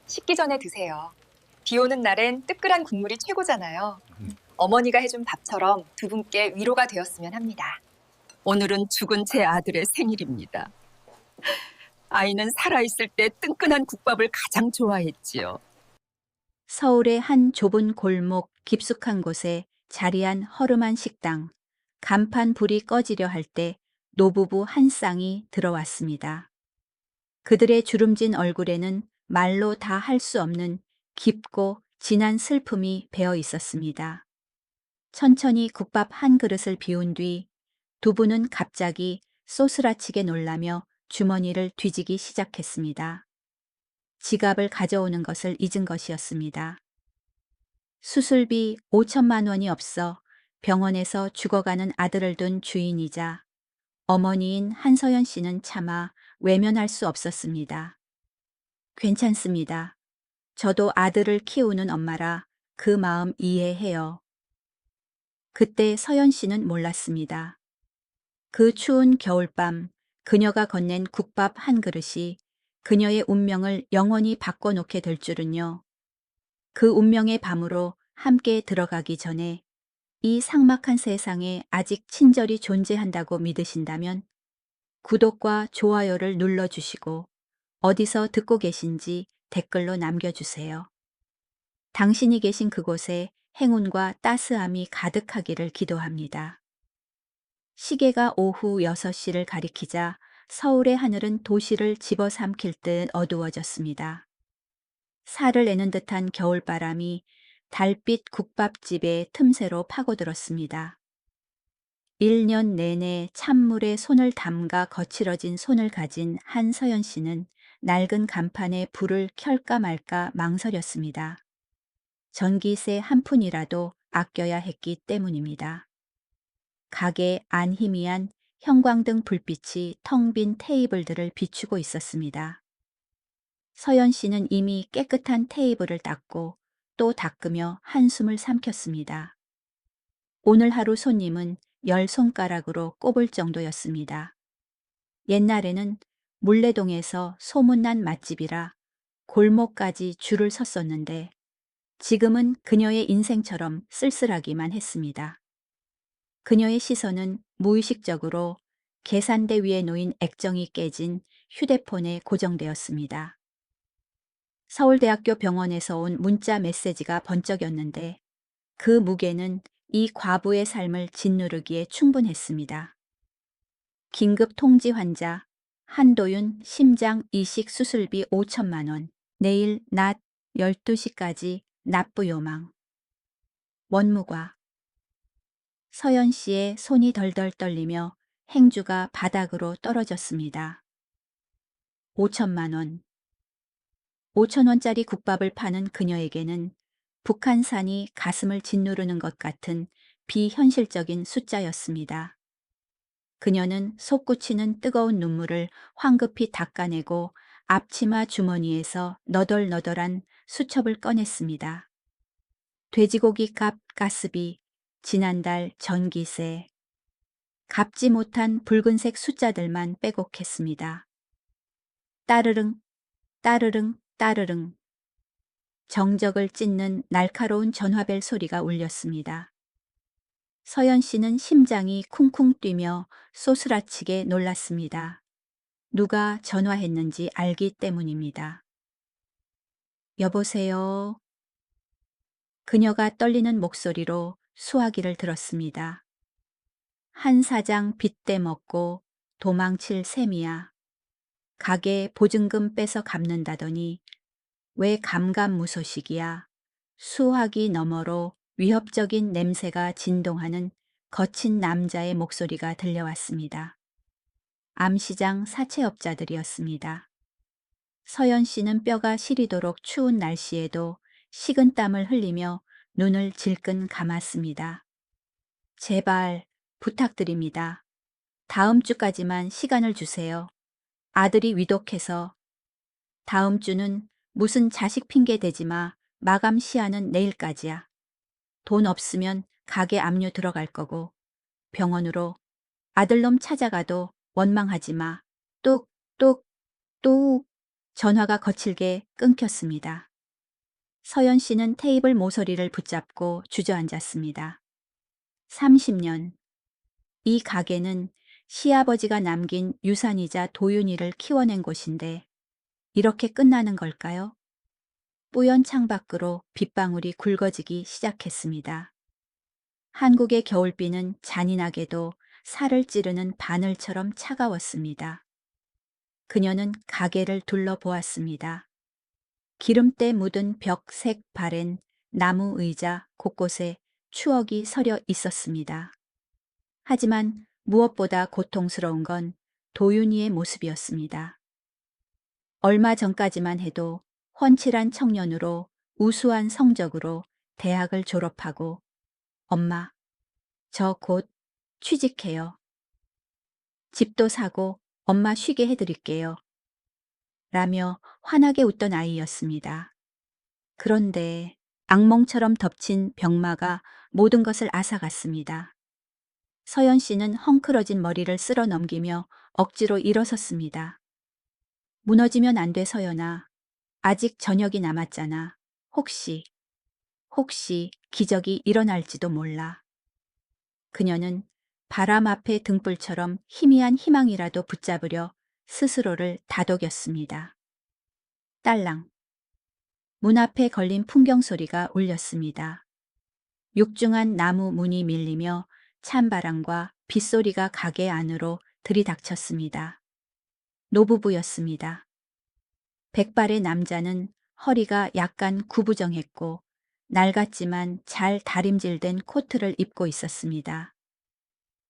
식기 전에 드세요. 비 오는 날엔 뜨끈한 국물이 최고잖아요. 어머니가 해준 밥처럼 두 분께 위로가 되었으면 합니다. 오늘은 죽은 제 아들의 생일입니다. 아이는 살아있을 때 뜨끈한 국밥을 가장 좋아했지요. 서울의 한 좁은 골목 깊숙한 곳에 자리한 허름한 식당. 간판 불이 꺼지려 할 때 노부부 한 쌍이 들어왔습니다. 그들의 주름진 얼굴에는 말로 다 할 수 없는 깊고 진한 슬픔이 배어 있었습니다. 천천히 국밥 한 그릇을 비운 뒤 두 분은 갑자기 쏘스라치게 놀라며 주머니를 뒤지기 시작했습니다. 지갑을 가져오는 것을 잊은 것이었습니다. 수술비 5천만 원이 없어 병원에서 죽어가는 아들을 둔 주인이자 어머니인 한서연 씨는 차마 외면할 수 없었습니다. 괜찮습니다. 저도 아들을 키우는 엄마라 그 마음 이해해요. 그때 서연 씨는 몰랐습니다. 그 추운 겨울밤 그녀가 건넨 국밥 한 그릇이 그녀의 운명을 영원히 바꿔놓게 될 줄은요. 그 운명의 밤으로 함께 들어가기 전에 이 삭막한 세상에 아직 친절이 존재한다고 믿으신다면 구독과 좋아요를 눌러주시고 어디서 듣고 계신지 댓글로 남겨주세요. 당신이 계신 그곳에 행운과 따스함이 가득하기를 기도합니다. 시계가 오후 6시를 가리키자 서울의 하늘은 도시를 집어삼킬 듯 어두워졌습니다. 살을 내는 듯한 겨울바람이 달빛 국밥집의 틈새로 파고들었습니다. 1년 내내 찬물에 손을 담가 거칠어진 손을 가진 한서연 씨는 낡은 간판에 불을 켤까 말까 망설였습니다. 전기세 한 푼이라도 아껴야 했기 때문입니다. 가게 안 희미한 형광등 불빛이 텅 빈 테이블들을 비추고 있었습니다. 서연 씨는 이미 깨끗한 테이블을 닦고 또 닦으며 한숨을 삼켰습니다. 오늘 하루 손님은 10손가락으로 꼽을 정도였습니다. 옛날에는 물레동에서 소문난 맛집이라 골목까지 줄을 섰었는데 지금은 그녀의 인생처럼 쓸쓸하기만 했습니다. 그녀의 시선은 무의식적으로 계산대 위에 놓인 액정이 깨진 휴대폰에 고정되었습니다. 서울대학교 병원에서 온 문자 메시지가 번쩍였는데 그 무게는 이 과부의 삶을 짓누르기에 충분했습니다. 긴급 통지 환자 한도윤 심장 이식 수술비 5천만 원, 내일 낮 12시까지 납부 요망. 원무과 서연 씨의 손이 덜덜 떨리며 행주가 바닥으로 떨어졌습니다. 5천만 원. 5천 원짜리 국밥을 파는 그녀에게는 북한산이 가슴을 짓누르는 것 같은 비현실적인 숫자였습니다. 그녀는 솟구치는 뜨거운 눈물을 황급히 닦아내고 앞치마 주머니에서 너덜너덜한 수첩을 꺼냈습니다. 돼지고기 값 가스비, 지난달 전기세, 갚지 못한 붉은색 숫자들만 빼곡했습니다. 따르릉, 따르릉, 따르릉. 정적을 찢는 날카로운 전화벨 소리가 울렸습니다. 서연 씨는 심장이 쿵쿵 뛰며 쏘스라치게 놀랐습니다. 누가 전화했는지 알기 때문입니다. 여보세요. 그녀가 떨리는 목소리로 수화기를 들었습니다. 한 사장 빚대 먹고 도망칠 셈이야. 가게 보증금 빼서 갚는다더니 왜 감감무소식이야. 수화기 너머로 위협적인 냄새가 진동하는 거친 남자의 목소리가 들려왔습니다. 암시장 사채업자들이었습니다. 서연 씨는 뼈가 시리도록 추운 날씨에도 식은땀을 흘리며 눈을 질끈 감았습니다. 제발 부탁드립니다. 다음 주까지만 시간을 주세요. 아들이 위독해서. 다음 주는 무슨 자식 핑계 대지 마. 마감 시한은 내일까지야. 돈 없으면 가게 압류 들어갈 거고 병원으로 아들놈 찾아가도 원망하지 마. 뚝, 뚝, 뚝. 전화가 거칠게 끊겼습니다. 서연 씨는 테이블 모서리를 붙잡고 주저앉았습니다. 30년. 이 가게는 시아버지가 남긴 유산이자 도윤이를 키워낸 곳인데 이렇게 끝나는 걸까요? 뿌연 창밖으로 빗방울이 굵어지기 시작했습니다. 한국의 겨울비는 잔인하게도 살을 찌르는 바늘처럼 차가웠습니다. 그녀는 가게를 둘러보았습니다. 기름때 묻은 벽색 바랜 나무 의자 곳곳에 추억이 서려 있었습니다. 하지만 무엇보다 고통스러운 건 도윤이의 모습이었습니다. 얼마 전까지만 해도 훤칠한 청년으로 우수한 성적으로 대학을 졸업하고 엄마, 저 곧 취직해요. 집도 사고 엄마 쉬게 해드릴게요. 라며 환하게 웃던 아이였습니다. 그런데 악몽처럼 덮친 병마가 모든 것을 앗아갔습니다. 서연 씨는 헝클어진 머리를 쓸어 넘기며 억지로 일어섰습니다. 무너지면 안 돼, 서연아. 아직 저녁이 남았잖아. 혹시 기적이 일어날지도 몰라. 그녀는 바람 앞의 등불처럼 희미한 희망이라도 붙잡으려 스스로를 다독였습니다. 딸랑. 문 앞에 걸린 풍경 소리가 울렸습니다. 육중한 나무 문이 밀리며 찬바람과 빗소리가 가게 안으로 들이닥쳤습니다. 노부부였습니다. 백발의 남자는 허리가 약간 구부정했고 낡았지만 잘 다림질된 코트를 입고 있었습니다.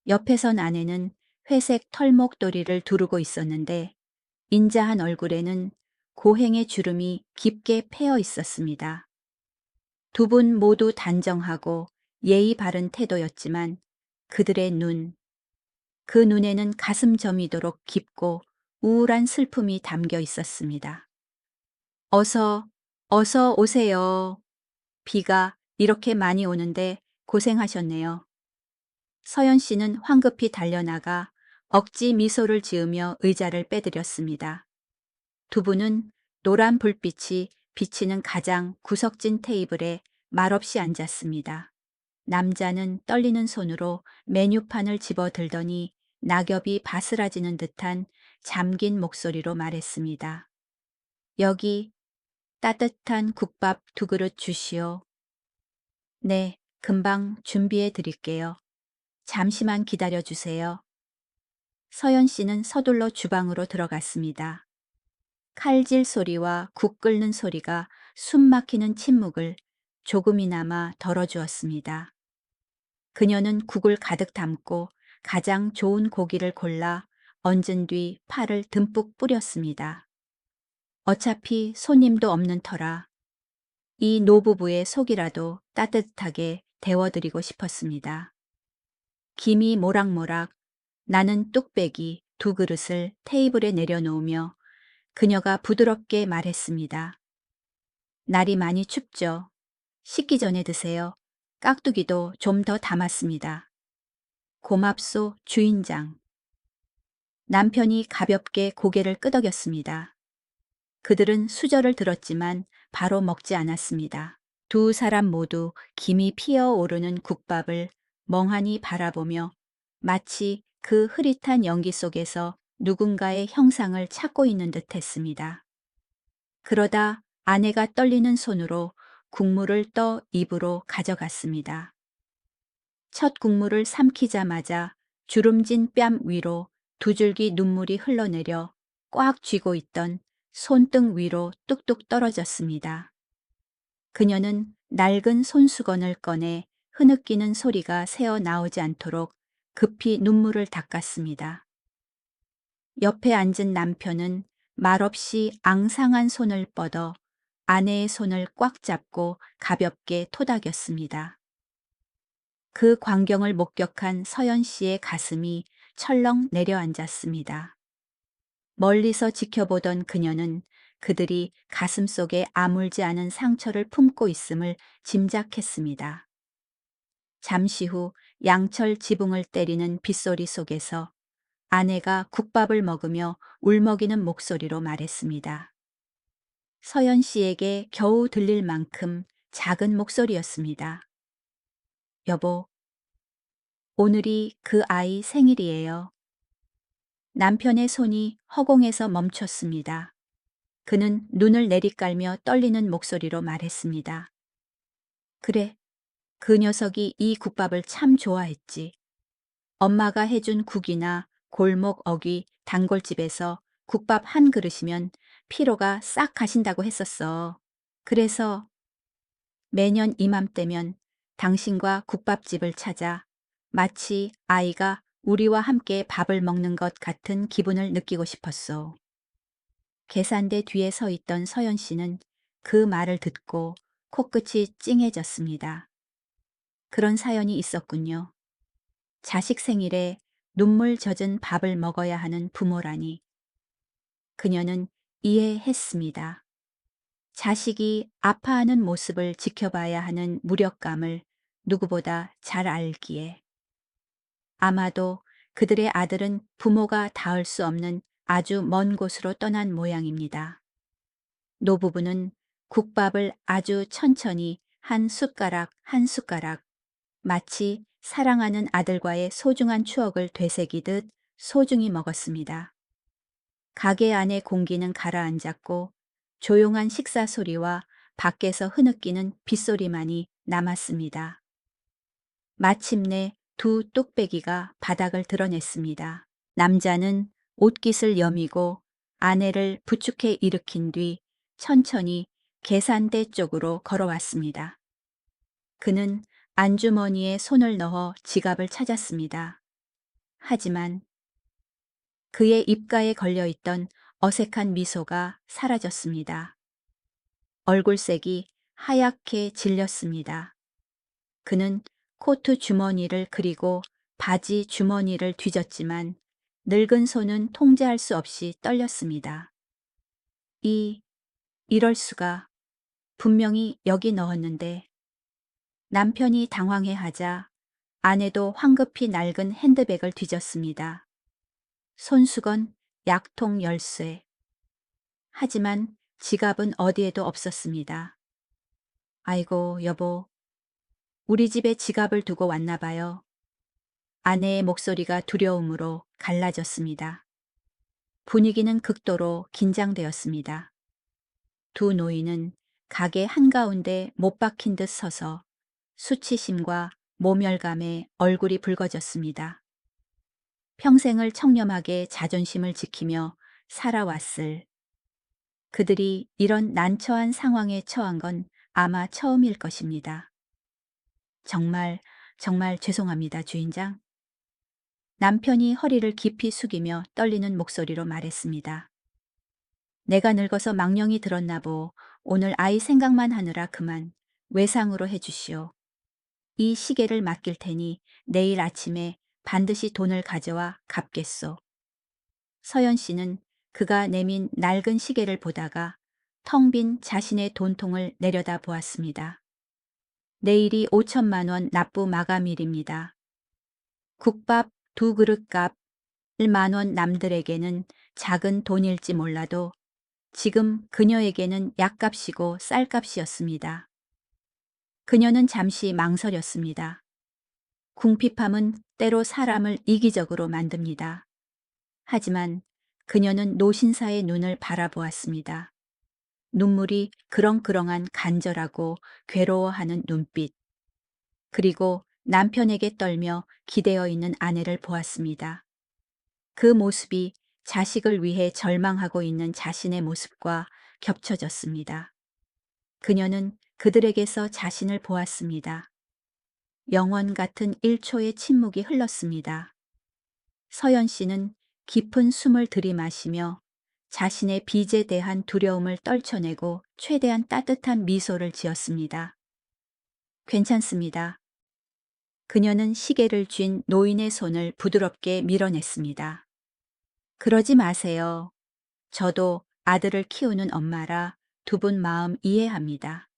옆에 선 아내는 회색 털목도리를 두르고 있었는데 인자한 얼굴에는 고행의 주름이 깊게 패여 있었습니다. 두 분 모두 단정하고 예의 바른 태도였지만 그들의 그 눈에는 가슴 저미도록 깊고 우울한 슬픔이 담겨 있었습니다. 어서 오세요. 비가 이렇게 많이 오는데 고생하셨네요. 서연 씨는 황급히 달려나가 억지 미소를 지으며 의자를 빼드렸습니다. 두 분은 노란 불빛이 비치는 가장 구석진 테이블에 말없이 앉았습니다. 남자는 떨리는 손으로 메뉴판을 집어들더니 낙엽이 바스라지는 듯한 잠긴 목소리로 말했습니다. 여기 따뜻한 국밥 2그릇 주시오. 네, 금방 준비해 드릴게요. 잠시만 기다려 주세요. 서연 씨는 서둘러 주방으로 들어갔습니다. 칼질 소리와 국 끓는 소리가 숨 막히는 침묵을 조금이나마 덜어주었습니다. 그녀는 국을 가득 담고 가장 좋은 고기를 골라 얹은 뒤 파를 듬뿍 뿌렸습니다. 어차피 손님도 없는 터라 이 노부부의 속이라도 따뜻하게 데워드리고 싶었습니다. 김이 모락모락 나는 뚝배기 2그릇을 테이블에 내려놓으며 그녀가 부드럽게 말했습니다. 날이 많이 춥죠. 식기 전에 드세요. 깍두기도 좀 더 담았습니다. 고맙소, 주인장. 남편이 가볍게 고개를 끄덕였습니다. 그들은 수저를 들었지만 바로 먹지 않았습니다. 두 사람 모두 김이 피어오르는 국밥을 멍하니 바라보며 마치 그 흐릿한 연기 속에서 누군가의 형상을 찾고 있는 듯 했습니다. 그러다 아내가 떨리는 손으로 국물을 떠 입으로 가져갔습니다. 첫 국물을 삼키자마자 주름진 뺨 위로 2줄기 눈물이 흘러내려 꽉 쥐고 있던 손등 위로 뚝뚝 떨어졌습니다. 그녀는 낡은 손수건을 꺼내 흐느끼는 소리가 새어 나오지 않도록 급히 눈물을 닦았습니다. 옆에 앉은 남편은 말없이 앙상한 손을 뻗어 아내의 손을 꽉 잡고 가볍게 토닥였습니다. 그 광경을 목격한 서연 씨의 가슴이 철렁 내려앉았습니다. 멀리서 지켜보던 그녀는 그들이 가슴속에 아물지 않은 상처를 품고 있음을 짐작했습니다. 잠시 후 양철 지붕을 때리는 빗소리 속에서 아내가 국밥을 먹으며 울먹이는 목소리로 말했습니다. 서연 씨에게 겨우 들릴 만큼 작은 목소리였습니다. 여보, 오늘이 그 아이 생일이에요. 남편의 손이 허공에서 멈췄습니다. 그는 눈을 내리깔며 떨리는 목소리로 말했습니다. 그래, 그 녀석이 이 국밥을 참 좋아했지. 엄마가 해준 국이나 골목 어귀 단골집에서 국밥 한 그릇이면 피로가 싹 가신다고 했었어. 그래서 매년 이맘때면 당신과 국밥집을 찾아 마치 아이가 우리와 함께 밥을 먹는 것 같은 기분을 느끼고 싶었어. 계산대 뒤에 서 있던 서연 씨는 그 말을 듣고 코끝이 찡해졌습니다. 그런 사연이 있었군요. 자식 생일에 눈물 젖은 밥을 먹어야 하는 부모라니. 그녀는 이해했습니다. 자식이 아파하는 모습을 지켜봐야 하는 무력감을 누구보다 잘 알기에. 아마도 그들의 아들은 부모가 닿을 수 없는 아주 먼 곳으로 떠난 모양입니다. 노부부는 국밥을 아주 천천히 한 숟가락 한 숟가락 마치 사랑하는 아들과의 소중한 추억을 되새기듯 소중히 먹었습니다. 가게 안의 공기는 가라앉았고 조용한 식사 소리와 밖에서 흐느끼는 빗소리만이 남았습니다. 마침내 두 뚝배기가 바닥을 드러냈습니다. 남자는 옷깃을 여미고 아내를 부축해 일으킨 뒤 천천히 계산대 쪽으로 걸어왔습니다. 그는 안주머니에 손을 넣어 지갑을 찾았습니다. 하지만 그의 입가에 걸려있던 어색한 미소가 사라졌습니다. 얼굴색이 하얗게 질렸습니다. 그는 코트 주머니를 그리고 바지 주머니를 뒤졌지만 늙은 손은 통제할 수 없이 떨렸습니다. 이럴 수가. 분명히 여기 넣었는데. 남편이 당황해하자 아내도 황급히 낡은 핸드백을 뒤졌습니다. 손수건, 약통 열쇠. 하지만 지갑은 어디에도 없었습니다. 아이고, 여보. 우리 집에 지갑을 두고 왔나 봐요. 아내의 목소리가 두려움으로 갈라졌습니다. 분위기는 극도로 긴장되었습니다. 두 노인은 가게 한가운데 못 박힌 듯 서서 수치심과 모멸감에 얼굴이 붉어졌습니다. 평생을 청렴하게 자존심을 지키며 살아왔을 그들이 이런 난처한 상황에 처한 건 아마 처음일 것입니다. 정말 죄송합니다, 주인장. 남편이 허리를 깊이 숙이며 떨리는 목소리로 말했습니다. 내가 늙어서 망령이 들었나 보. 오늘 아이 생각만 하느라 그만 외상으로 해주시오. 이 시계를 맡길 테니 내일 아침에 반드시 돈을 가져와 갚겠소. 서연 씨는 그가 내민 낡은 시계를 보다가 텅 빈 자신의 돈통을 내려다 보았습니다. 내일이 5천만 원 납부 마감일입니다. 국밥 2그릇 값 1만 원 남들에게는 작은 돈일지 몰라도 지금 그녀에게는 약값이고 쌀값이었습니다. 그녀는 잠시 망설였습니다. 궁핍함은 때로 사람을 이기적으로 만듭니다. 하지만 그녀는 노신사의 눈을 바라보았습니다. 눈물이 그렁그렁한 간절하고 괴로워하는 눈빛. 그리고 남편에게 떨며 기대어 있는 아내를 보았습니다. 그 모습이 자식을 위해 절망하고 있는 자신의 모습과 겹쳐졌습니다. 그녀는 그들에게서 자신을 보았습니다. 영원 같은 1초의 침묵이 흘렀습니다. 서연 씨는 깊은 숨을 들이마시며 자신의 빚에 대한 두려움을 떨쳐내고 최대한 따뜻한 미소를 지었습니다. 괜찮습니다. 그녀는 시계를 쥔 노인의 손을 부드럽게 밀어냈습니다. 그러지 마세요. 저도 아들을 키우는 엄마라 두 분 마음 이해합니다.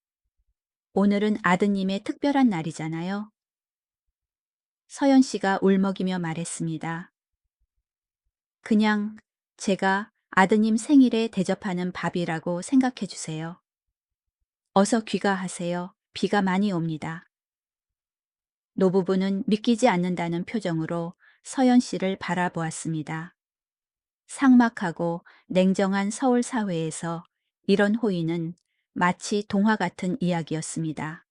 오늘은 아드님의 특별한 날이잖아요. 서연 씨가 울먹이며 말했습니다. 그냥 제가 아드님 생일에 대접하는 밥이라고 생각해 주세요. 어서 귀가하세요. 비가 많이 옵니다. 노부부는 믿기지 않는다는 표정으로 서연 씨를 바라보았습니다. 삭막하고 냉정한 서울 사회에서 이런 호의는 마치 동화 같은 이야기였습니다.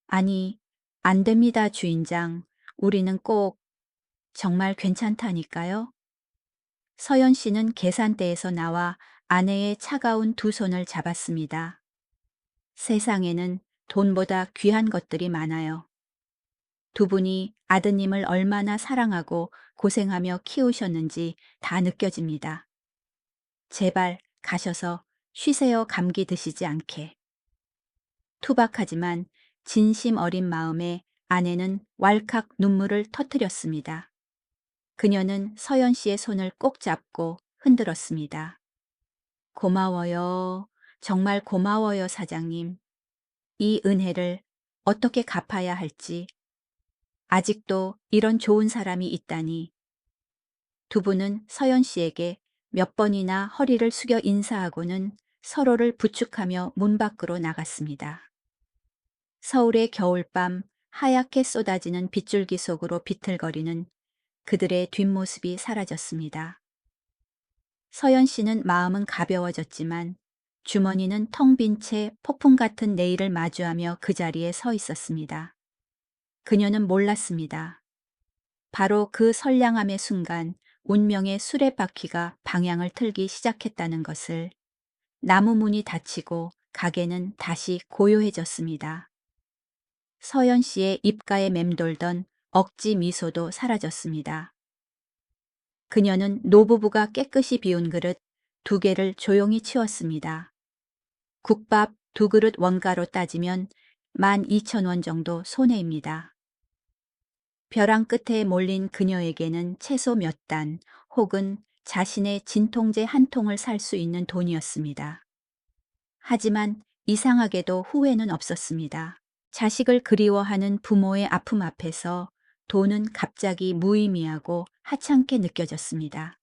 아니, 안 됩니다, 주인장. 우리는 꼭 정말 괜찮다니까요. 서연 씨는 계산대에서 나와 아내의 차가운 두 손을 잡았습니다. 세상에는 돈보다 귀한 것들이 많아요. 두 분이 아드님을 얼마나 사랑하고 고생하며 키우셨는지 다 느껴집니다. 제발 가셔서 쉬세요, 감기 드시지 않게. 투박하지만 진심 어린 마음에 아내는 왈칵 눈물을 터뜨렸습니다. 그녀는 서연 씨의 손을 꼭 잡고 흔들었습니다. 고마워요. 정말 고마워요, 사장님. 이 은혜를 어떻게 갚아야 할지. 아직도 이런 좋은 사람이 있다니. 두 분은 서연 씨에게 몇 번이나 허리를 숙여 인사하고는 서로를 부축하며 문 밖으로 나갔습니다. 서울의 겨울밤 하얗게 쏟아지는 빗줄기 속으로 비틀거리는 그들의 뒷모습이 사라졌습니다. 서연 씨는 마음은 가벼워졌지만 주머니는 텅 빈 채 폭풍 같은 내일을 마주하며 그 자리에 서 있었습니다. 그녀는 몰랐습니다. 바로 그 선량함의 순간 운명의 수레바퀴가 방향을 틀기 시작했다는 것을. 나무 문이 닫히고 가게는 다시 고요해졌습니다. 서연 씨의 입가에 맴돌던 억지 미소도 사라졌습니다. 그녀는 노부부가 깨끗이 비운 그릇 두 개를 조용히 치웠습니다. 국밥 두 그릇 원가로 따지면 12,000원 정도 손해입니다. 벼랑 끝에 몰린 그녀에게는 채소 몇 단 혹은 자신의 진통제 한 통을 살 수 있는 돈이었습니다. 하지만 이상하게도 후회는 없었습니다. 자식을 그리워하는 부모의 아픔 앞에서 돈은 갑자기 무의미하고 하찮게 느껴졌습니다.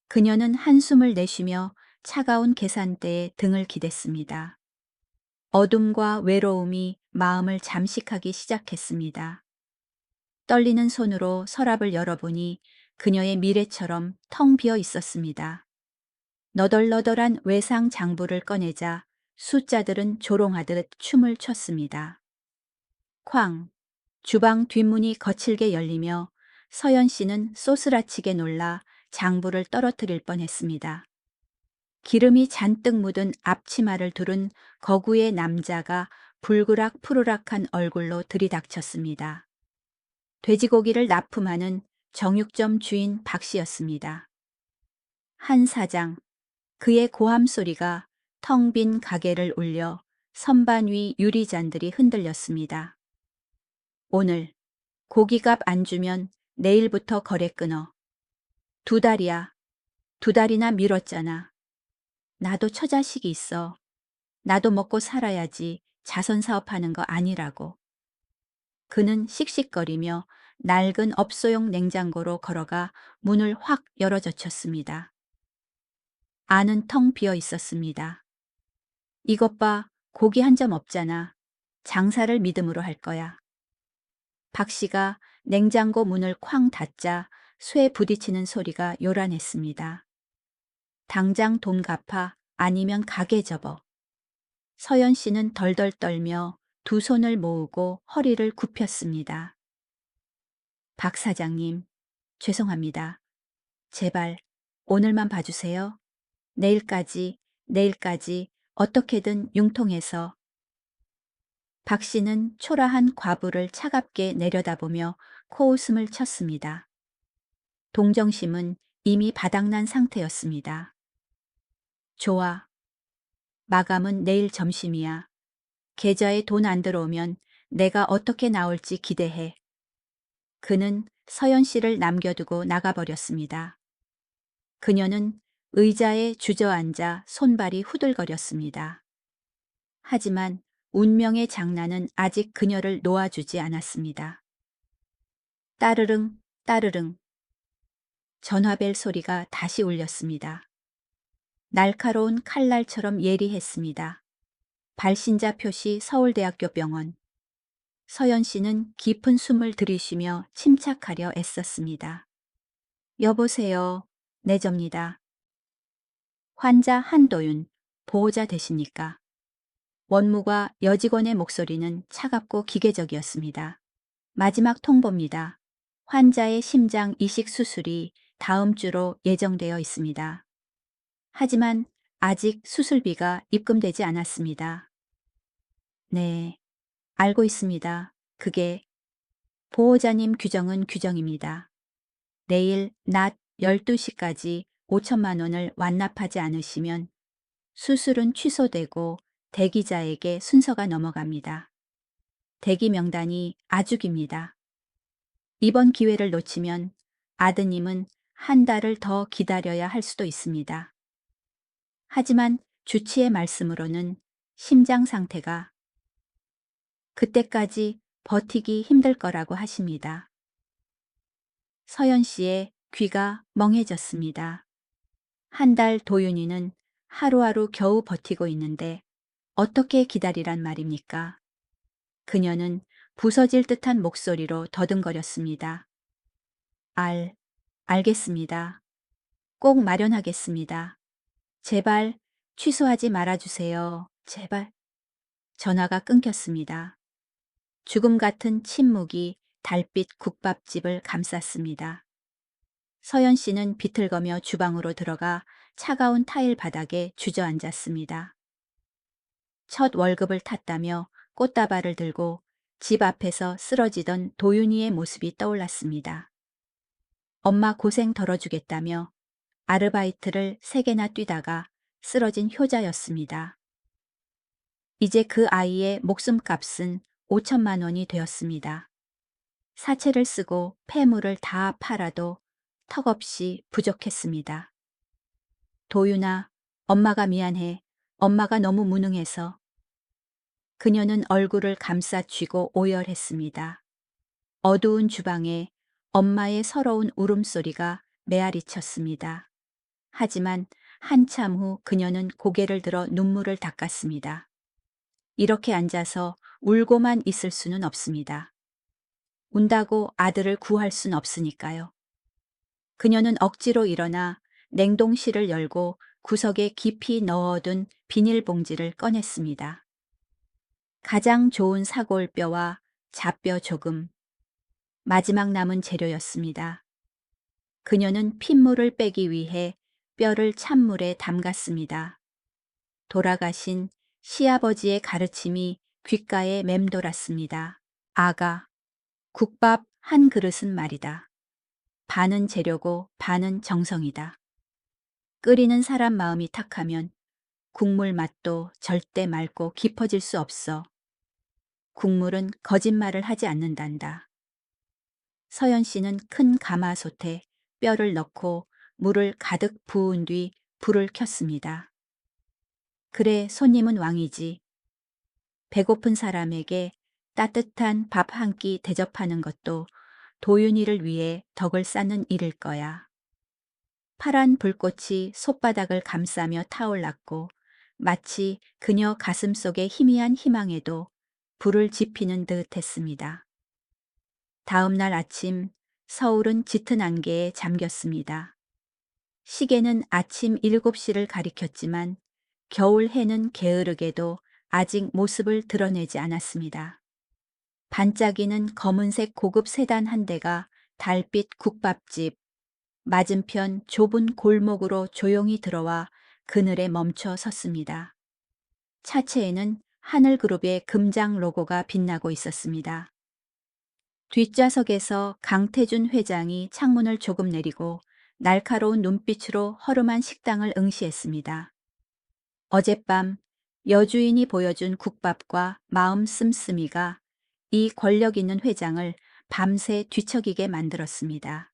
그녀는 한숨을 내쉬며 차가운 계산대에 등을 기댔습니다. 어둠과 외로움이 마음을 잠식하기 시작했습니다. 떨리는 손으로 서랍을 열어보니 그녀의 미래처럼 텅 비어 있었습니다. 너덜너덜한 외상 장부를 꺼내자 숫자들은 조롱하듯 춤을 췄습니다. 쾅! 주방 뒷문이 거칠게 열리며 서연 씨는 소스라치게 놀라 장부를 떨어뜨릴 뻔했습니다. 기름이 잔뜩 묻은 앞치마를 두른 거구의 남자가 불그락 푸르락한 얼굴로 들이닥쳤습니다. 돼지고기를 납품하는 정육점 주인 박 씨였습니다. 한 사장, 그의 고함 소리가 텅 빈 가게를 울려 선반 위 유리잔들이 흔들렸습니다. 오늘 고기값 안 주면 내일부터 거래 끊어. 2달이야. 2달이나 미뤘잖아. 나도 처자식이 있어. 나도 먹고 살아야지 자선 사업하는 거 아니라고. 그는 씩씩거리며 낡은 업소용 냉장고로 걸어가 문을 확 열어젖혔습니다. 안은 텅 비어 있었습니다. 이것 봐, 고기 한 점 없잖아. 장사를 믿음으로 할 거야. 박 씨가 냉장고 문을 쾅 닫자 쇠 부딪히는 소리가 요란했습니다. 당장 돈 갚아 아니면 가게 접어. 서연 씨는 덜덜 떨며 두 손을 모으고 허리를 굽혔습니다. 박 사장님, 죄송합니다. 제발 오늘만 봐주세요. 내일까지 어떻게든 융통해서. 박 씨는 초라한 과부를 차갑게 내려다보며 코웃음을 쳤습니다. 동정심은 이미 바닥난 상태였습니다. 좋아. 마감은 내일 점심이야. 계좌에 돈 안 들어오면 내가 어떻게 나올지 기대해. 그는 서연 씨를 남겨두고 나가버렸습니다. 그녀는 의자에 주저앉아 손발이 후들거렸습니다. 하지만 운명의 장난은 아직 그녀를 놓아주지 않았습니다. 따르릉, 따르릉. 전화벨 소리가 다시 울렸습니다. 날카로운 칼날처럼 예리했습니다. 발신자 표시 서울대학교 병원. 서연 씨는 깊은 숨을 들이쉬며 침착하려 애썼습니다. 여보세요. 네, 접니다. 환자 한도윤, 보호자 되십니까? 원무과 여직원의 목소리는 차갑고 기계적이었습니다. 마지막 통보입니다. 환자의 심장 이식 수술이 다음 주로 예정되어 있습니다. 하지만 아직 수술비가 입금되지 않았습니다. 네, 알고 있습니다. 그게 보호자님 규정은 규정입니다. 내일 낮 12시까지 5천만 원을 완납하지 않으시면 수술은 취소되고 대기자에게 순서가 넘어갑니다. 대기 명단이 아주 깁니다. 이번 기회를 놓치면 아드님은 한 달을 더 기다려야 할 수도 있습니다. 하지만 주치의 말씀으로는 심장 상태가 그때까지 버티기 힘들 거라고 하십니다. 서연 씨의 귀가 멍해졌습니다. 한 달 도윤이는 하루하루 겨우 버티고 있는데 어떻게 기다리란 말입니까? 그녀는 부서질 듯한 목소리로 더듬거렸습니다. 알겠습니다. 꼭 마련하겠습니다. 제발 취소하지 말아주세요. 제발. 전화가 끊겼습니다. 죽음 같은 침묵이 달빛 국밥집을 감쌌습니다. 서연 씨는 비틀거며 주방으로 들어가 차가운 타일 바닥에 주저앉았습니다. 첫 월급을 탔다며 꽃다발을 들고 집 앞에서 쓰러지던 도윤이의 모습이 떠올랐습니다. 엄마 고생 덜어주겠다며 아르바이트를 3개나 뛰다가 쓰러진 효자였습니다. 이제 그 아이의 목숨값은 5천만 원이 되었습니다. 사채를 쓰고 폐물을 다 팔아도 턱없이 부족했습니다. 도윤아, 엄마가 미안해. 엄마가 너무 무능해서. 그녀는 얼굴을 감싸쥐고 오열했습니다. 어두운 주방에 엄마의 서러운 울음소리가 메아리쳤습니다. 하지만 한참 후 그녀는 고개를 들어 눈물을 닦았습니다. 이렇게 앉아서 울고만 있을 수는 없습니다. 운다고 아들을 구할 순 없으니까요. 그녀는 억지로 일어나 냉동실을 열고 구석에 깊이 넣어둔 비닐봉지를 꺼냈습니다. 가장 좋은 사골뼈와 잡뼈 조금, 마지막 남은 재료였습니다. 그녀는 핏물을 빼기 위해 뼈를 찬물에 담갔습니다. 돌아가신 시아버지의 가르침이 귓가에 맴돌았습니다. 아가, 국밥 한 그릇은 말이다. 반은 재료고 반은 정성이다. 끓이는 사람 마음이 탁하면 국물 맛도 절대 맑고 깊어질 수 없어. 국물은 거짓말을 하지 않는단다. 서연 씨는 큰 가마솥에 뼈를 넣고 물을 가득 부은 뒤 불을 켰습니다. 그래, 손님은 왕이지. 배고픈 사람에게 따뜻한 밥 한 끼 대접하는 것도 도윤이를 위해 덕을 쌓는 일일 거야. 파란 불꽃이 솥바닥을 감싸며 타올랐고 마치 그녀 가슴 속의 희미한 희망에도 불을 지피는 듯 했습니다. 다음 날 아침 서울은 짙은 안개에 잠겼습니다. 시계는 아침 7시를 가리켰지만 겨울 해는 게으르게도 아직 모습을 드러내지 않았습니다. 반짝이는 검은색 고급 세단 한 대가 달빛 국밥집 맞은편 좁은 골목으로 조용히 들어와 그늘에 멈춰 섰습니다. 차체에는 하늘그룹의 금장 로고가 빛나고 있었습니다. 뒷좌석에서 강태준 회장이 창문을 조금 내리고 날카로운 눈빛으로 허름한 식당을 응시했습니다. 어젯밤 여주인이 보여준 국밥과 마음 씀씀이가 이 권력 있는 회장을 밤새 뒤척이게 만들었습니다.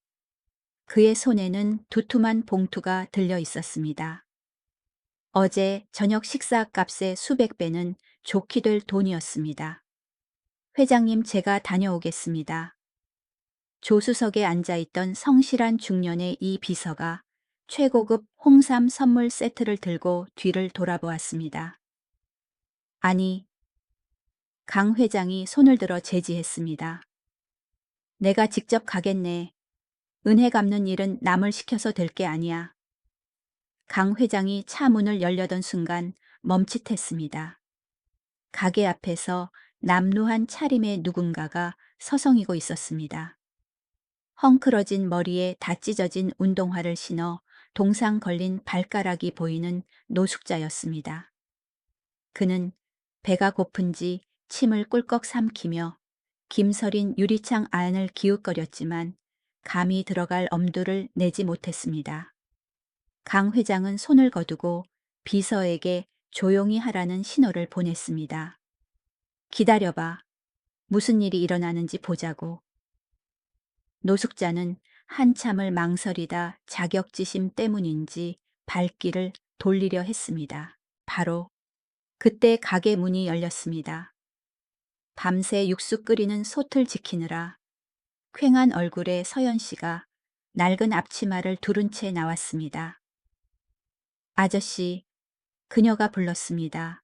그의 손에는 두툼한 봉투가 들려 있었습니다. 어제 저녁 식사 값의 수백 배는 좋게 될 돈이었습니다. 회장님, 제가 다녀오겠습니다. 조수석에 앉아있던 성실한 중년의 이 비서가 최고급 홍삼 선물 세트를 들고 뒤를 돌아보았습니다. 아니, 강 회장이 손을 들어 제지했습니다. 내가 직접 가겠네. 은혜 갚는 일은 남을 시켜서 될 게 아니야. 강 회장이 차 문을 열려던 순간 멈칫했습니다. 가게 앞에서 남루한 차림의 누군가가 서성이고 있었습니다. 헝클어진 머리에 다 찢어진 운동화를 신어 동상 걸린 발가락이 보이는 노숙자였습니다. 그는 배가 고픈지 침을 꿀꺽 삼키며 김서린 유리창 안을 기웃거렸지만 감히 들어갈 엄두를 내지 못했습니다. 강 회장은 손을 거두고 비서에게 조용히 하라는 신호를 보냈습니다. 기다려봐. 무슨 일이 일어나는지 보자고. 노숙자는 한참을 망설이다 자격지심 때문인지 발길을 돌리려 했습니다. 바로 그때 가게 문이 열렸습니다. 밤새 육수 끓이는 솥을 지키느라 퀭한 얼굴에 서연 씨가 낡은 앞치마를 두른 채 나왔습니다. 아저씨, 그녀가 불렀습니다.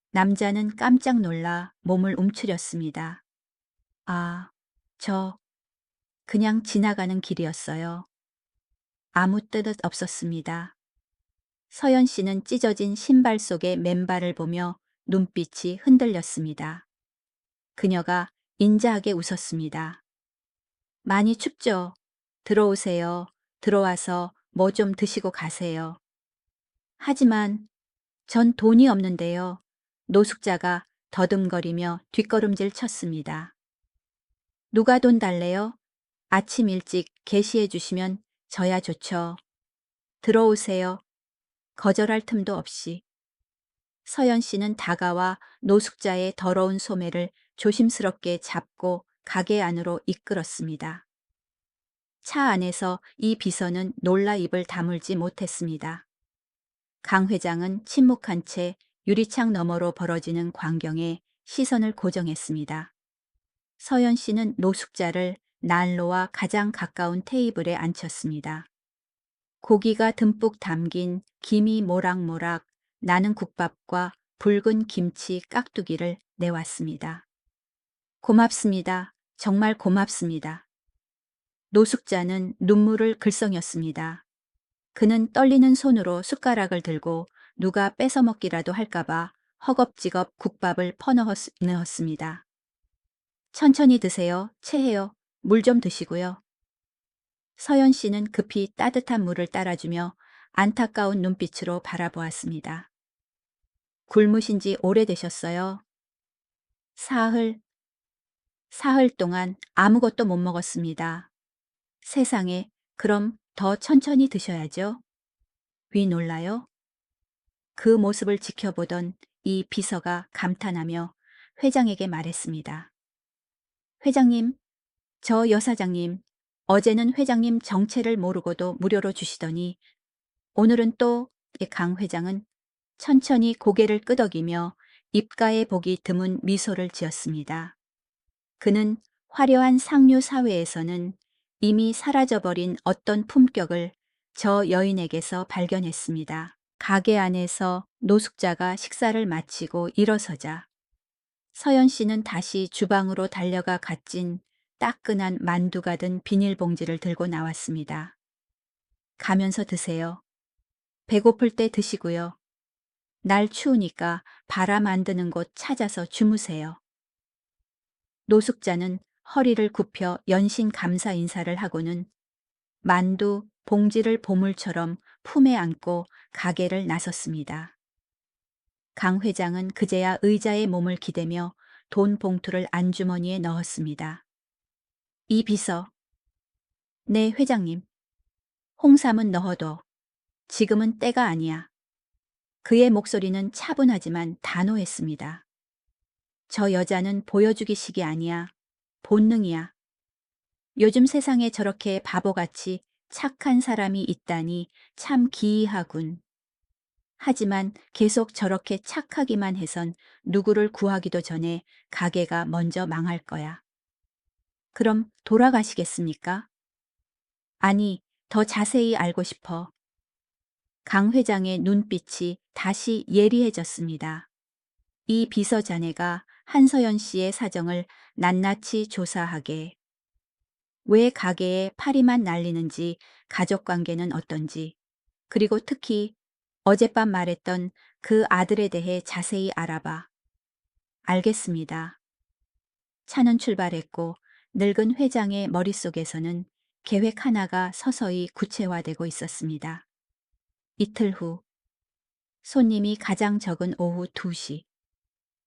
남자는 깜짝 놀라 몸을 움츠렸습니다. 아, 저 그냥 지나가는 길이었어요. 아무 뜻 없었습니다. 서연 씨는 찢어진 신발 속의 맨발을 보며 눈빛이 흔들렸습니다. 그녀가 인자하게 웃었습니다. 많이 춥죠? 들어오세요. 들어와서 뭐 좀 드시고 가세요. 하지만 전 돈이 없는데요. 노숙자가 더듬거리며 뒷걸음질 쳤습니다. 누가 돈 달래요? 아침 일찍 개시해 주시면 저야 좋죠. 들어오세요. 거절할 틈도 없이. 서연 씨는 다가와 노숙자의 더러운 소매를 조심스럽게 잡고 가게 안으로 이끌었습니다. 차 안에서 이 비서는 놀라 입을 다물지 못했습니다. 강 회장은 침묵한 채 유리창 너머로 벌어지는 광경에 시선을 고정했습니다. 서연 씨는 노숙자를 난로와 가장 가까운 테이블에 앉혔습니다. 고기가 듬뿍 담긴 김이 모락모락 나는 국밥과 붉은 김치 깍두기를 내왔습니다. 고맙습니다. 정말 고맙습니다. 노숙자는 눈물을 글썽였습니다. 그는 떨리는 손으로 숟가락을 들고 누가 뺏어먹기라도 할까봐 허겁지겁 국밥을 퍼넣었습니다. 천천히 드세요. 체해요. 물 좀 드시고요. 서연 씨는 급히 따뜻한 물을 따라주며 안타까운 눈빛으로 바라보았습니다. 굶으신 지 오래되셨어요? 사흘 동안 아무것도 못 먹었습니다. 세상에, 그럼 더 천천히 드셔야죠. 위 놀라요? 그 모습을 지켜보던 이 비서가 감탄하며 회장에게 말했습니다. 회장님, 저 여사장님, 어제는 회장님 정체를 모르고도 무료로 주시더니 오늘은 또 강 회장은 천천히 고개를 끄덕이며 입가에 보기 드문 미소를 지었습니다. 그는 화려한 상류 사회에서는 이미 사라져버린 어떤 품격을 저 여인에게서 발견했습니다. 가게 안에서 노숙자가 식사를 마치고 일어서자 서연 씨는 다시 주방으로 달려가 갓진 따끈한 만두가 든 비닐봉지를 들고 나왔습니다. 가면서 드세요. 배고플 때 드시고요. 날 추우니까 바람 안 드는 곳 찾아서 주무세요. 노숙자는 허리를 굽혀 연신 감사 인사를 하고는 만두 봉지를 보물처럼 품에 안고 가게를 나섰습니다. 강 회장은 그제야 의자에 몸을 기대며 돈 봉투를 안주머니에 넣었습니다. 이 비서. 네, 회장님. 홍삼은 넣어둬. 지금은 때가 아니야. 그의 목소리는 차분하지만 단호했습니다. 저 여자는 보여주기식이 아니야. 본능이야. 요즘 세상에 저렇게 바보같이 착한 사람이 있다니 참 기이하군. 하지만 계속 저렇게 착하기만 해선 누구를 구하기도 전에 가게가 먼저 망할 거야. 그럼 돌아가시겠습니까? 아니, 더 자세히 알고 싶어. 강 회장의 눈빛이 다시 예리해졌습니다. 이 비서 자네가 한서연 씨의 사정을 낱낱이 조사하게. 왜 가게에 파리만 날리는지, 가족 관계는 어떤지, 그리고 특히 어젯밤 말했던 그 아들에 대해 자세히 알아봐. 알겠습니다. 차는 출발했고 늙은 회장의 머릿속에서는 계획 하나가 서서히 구체화되고 있었습니다. 이틀 후, 손님이 가장 적은 오후 2시.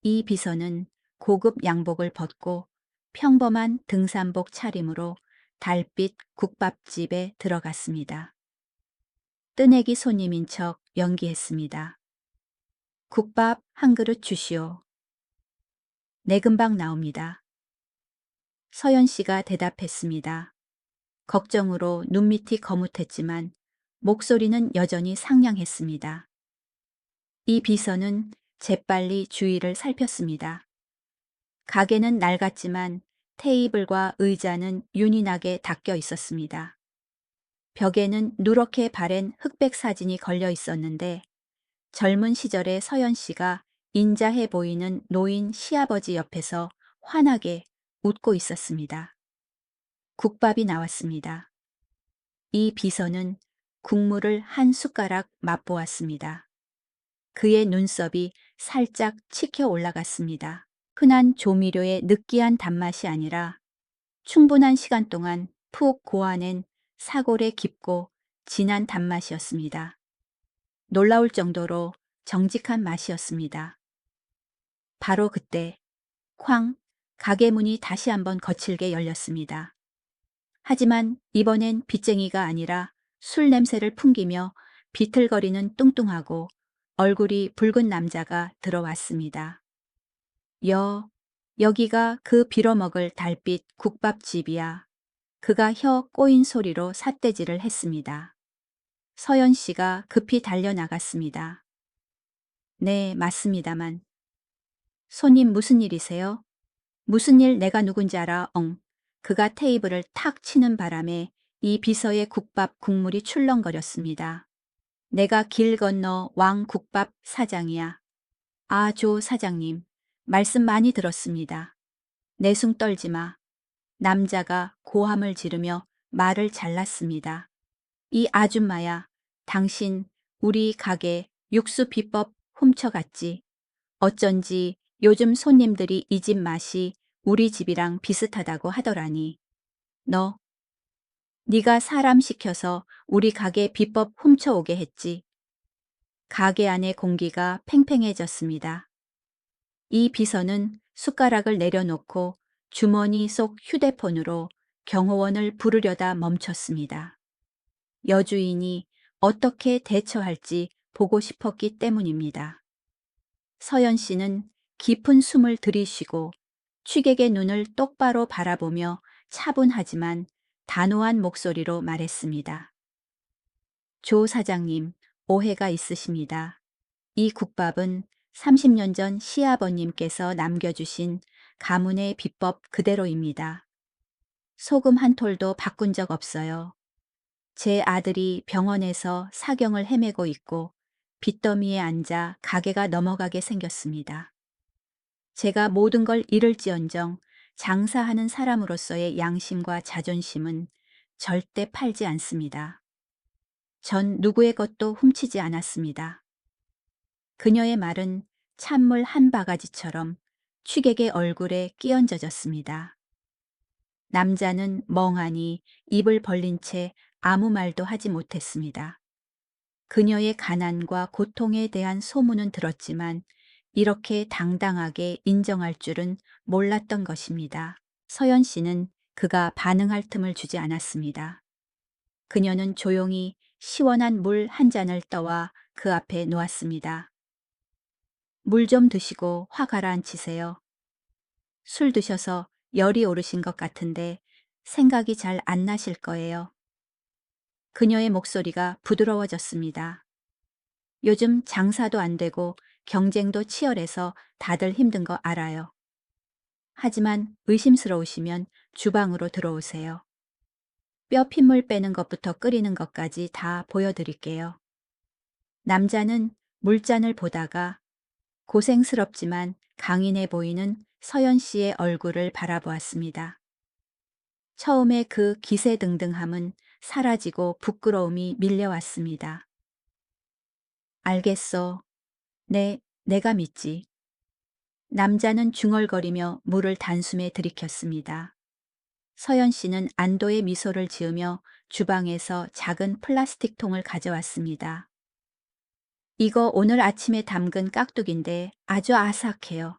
이 비서는 고급 양복을 벗고 평범한 등산복 차림으로 달빛 국밥집에 들어갔습니다. 뜨내기 손님인 척 연기했습니다. 국밥 한 그릇 주시오. 네, 금방 나옵니다. 서연 씨가 대답했습니다. 걱정으로 눈밑이 거뭇했지만 목소리는 여전히 상냥했습니다. 이 비서는 재빨리 주위를 살폈습니다. 가게는 낡았지만 테이블과 의자는 윤인하게 닦여 있었습니다. 벽에는 누렇게 바랜 흑백 사진이 걸려 있었는데 젊은 시절의 서연 씨가 인자해 보이는 노인 시아버지 옆에서 환하게 웃고 있었습니다. 국밥이 나왔습니다. 이 비서는 국물을 한 숟가락 맛보았습니다. 그의 눈썹이 살짝 치켜 올라갔습니다. 흔한 조미료의 느끼한 단맛이 아니라 충분한 시간 동안 푹 고아낸 사골의 깊고 진한 단맛이었습니다. 놀라울 정도로 정직한 맛이었습니다. 바로 그때 쾅, 가게 문이 다시 한번 거칠게 열렸습니다. 하지만 이번엔 빚쟁이가 아니라 술 냄새를 풍기며 비틀거리는 뚱뚱하고 얼굴이 붉은 남자가 들어왔습니다. 여기가 그 빌어먹을 달빛 국밥집이야. 그가 혀 꼬인 소리로 삿대질을 했습니다. 서연 씨가 급히 달려나갔습니다. 네, 맞습니다만. 손님 무슨 일이세요? 무슨 일 내가 누군지 알아? 그가 테이블을 탁 치는 바람에 이 비서의 국밥 국물이 출렁거렸습니다. 내가 길 건너 왕국밥 사장이야. 아, 조 사장님. 말씀 많이 들었습니다. 내숭 떨지 마. 남자가 고함을 지르며 말을 잘랐습니다. 이 아줌마야, 당신 우리 가게 육수 비법 훔쳐갔지. 어쩐지 요즘 손님들이 이 집 맛이 우리 집이랑 비슷하다고 하더라니. 네가 사람 시켜서 우리 가게 비법 훔쳐오게 했지. 가게 안의 공기가 팽팽해졌습니다. 이 비서는 숟가락을 내려놓고 주머니 속 휴대폰으로 경호원을 부르려다 멈췄습니다. 여주인이 어떻게 대처할지 보고 싶었기 때문입니다. 서연 씨는 깊은 숨을 들이쉬고 취객의 눈을 똑바로 바라보며 차분하지만 단호한 목소리로 말했습니다. 조 사장님, 오해가 있으십니다. 이 국밥은 30년 전 시아버님께서 남겨주신 가문의 비법 그대로입니다. 소금 한 톨도 바꾼 적 없어요. 제 아들이 병원에서 사경을 헤매고 있고 빚더미에 앉아 가게가 넘어가게 생겼습니다. 제가 모든 걸 잃을지언정 장사하는 사람으로서의 양심과 자존심은 절대 팔지 않습니다. 전 누구의 것도 훔치지 않았습니다. 그녀의 말은 찬물 한 바가지처럼 취객의 얼굴에 끼얹어졌습니다. 남자는 멍하니 입을 벌린 채 아무 말도 하지 못했습니다. 그녀의 가난과 고통에 대한 소문은 들었지만 이렇게 당당하게 인정할 줄은 몰랐던 것입니다. 서연 씨는 그가 반응할 틈을 주지 않았습니다. 그녀는 조용히 시원한 물 한 잔을 떠와 그 앞에 놓았습니다. 물 좀 드시고 화 가라앉히세요. 술 드셔서 열이 오르신 것 같은데 생각이 잘 안 나실 거예요. 그녀의 목소리가 부드러워졌습니다. 요즘 장사도 안 되고 경쟁도 치열해서 다들 힘든 거 알아요. 하지만 의심스러우시면 주방으로 들어오세요. 뼈 핏물 빼는 것부터 끓이는 것까지 다 보여드릴게요. 남자는 물잔을 보다가 고생스럽지만 강인해 보이는 서연 씨의 얼굴을 바라보았습니다. 처음에 그 기세등등함은 사라지고 부끄러움이 밀려왔습니다. 알겠어. 내가 믿지. 남자는 중얼거리며 물을 단숨에 들이켰습니다. 서연 씨는 안도의 미소를 지으며 주방에서 작은 플라스틱 통을 가져왔습니다. 이거 오늘 아침에 담근 깍두기인데 아주 아삭해요.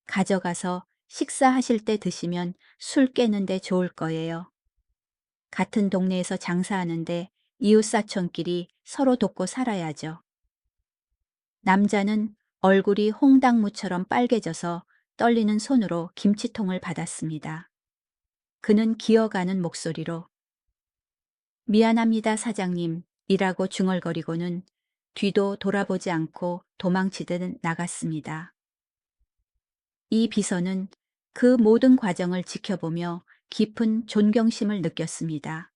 가져가서 식사하실 때 드시면 술 깨는데 좋을 거예요. 같은 동네에서 장사하는데 이웃사촌끼리 서로 돕고 살아야죠. 남자는 얼굴이 홍당무처럼 빨개져서 떨리는 손으로 김치통을 받았습니다. 그는 기어가는 목소리로 미안합니다, 사장님, 이라고 중얼거리고는 뒤도 돌아보지 않고 도망치듯 나갔습니다. 이 비서는 그 모든 과정을 지켜보며 깊은 존경심을 느꼈습니다.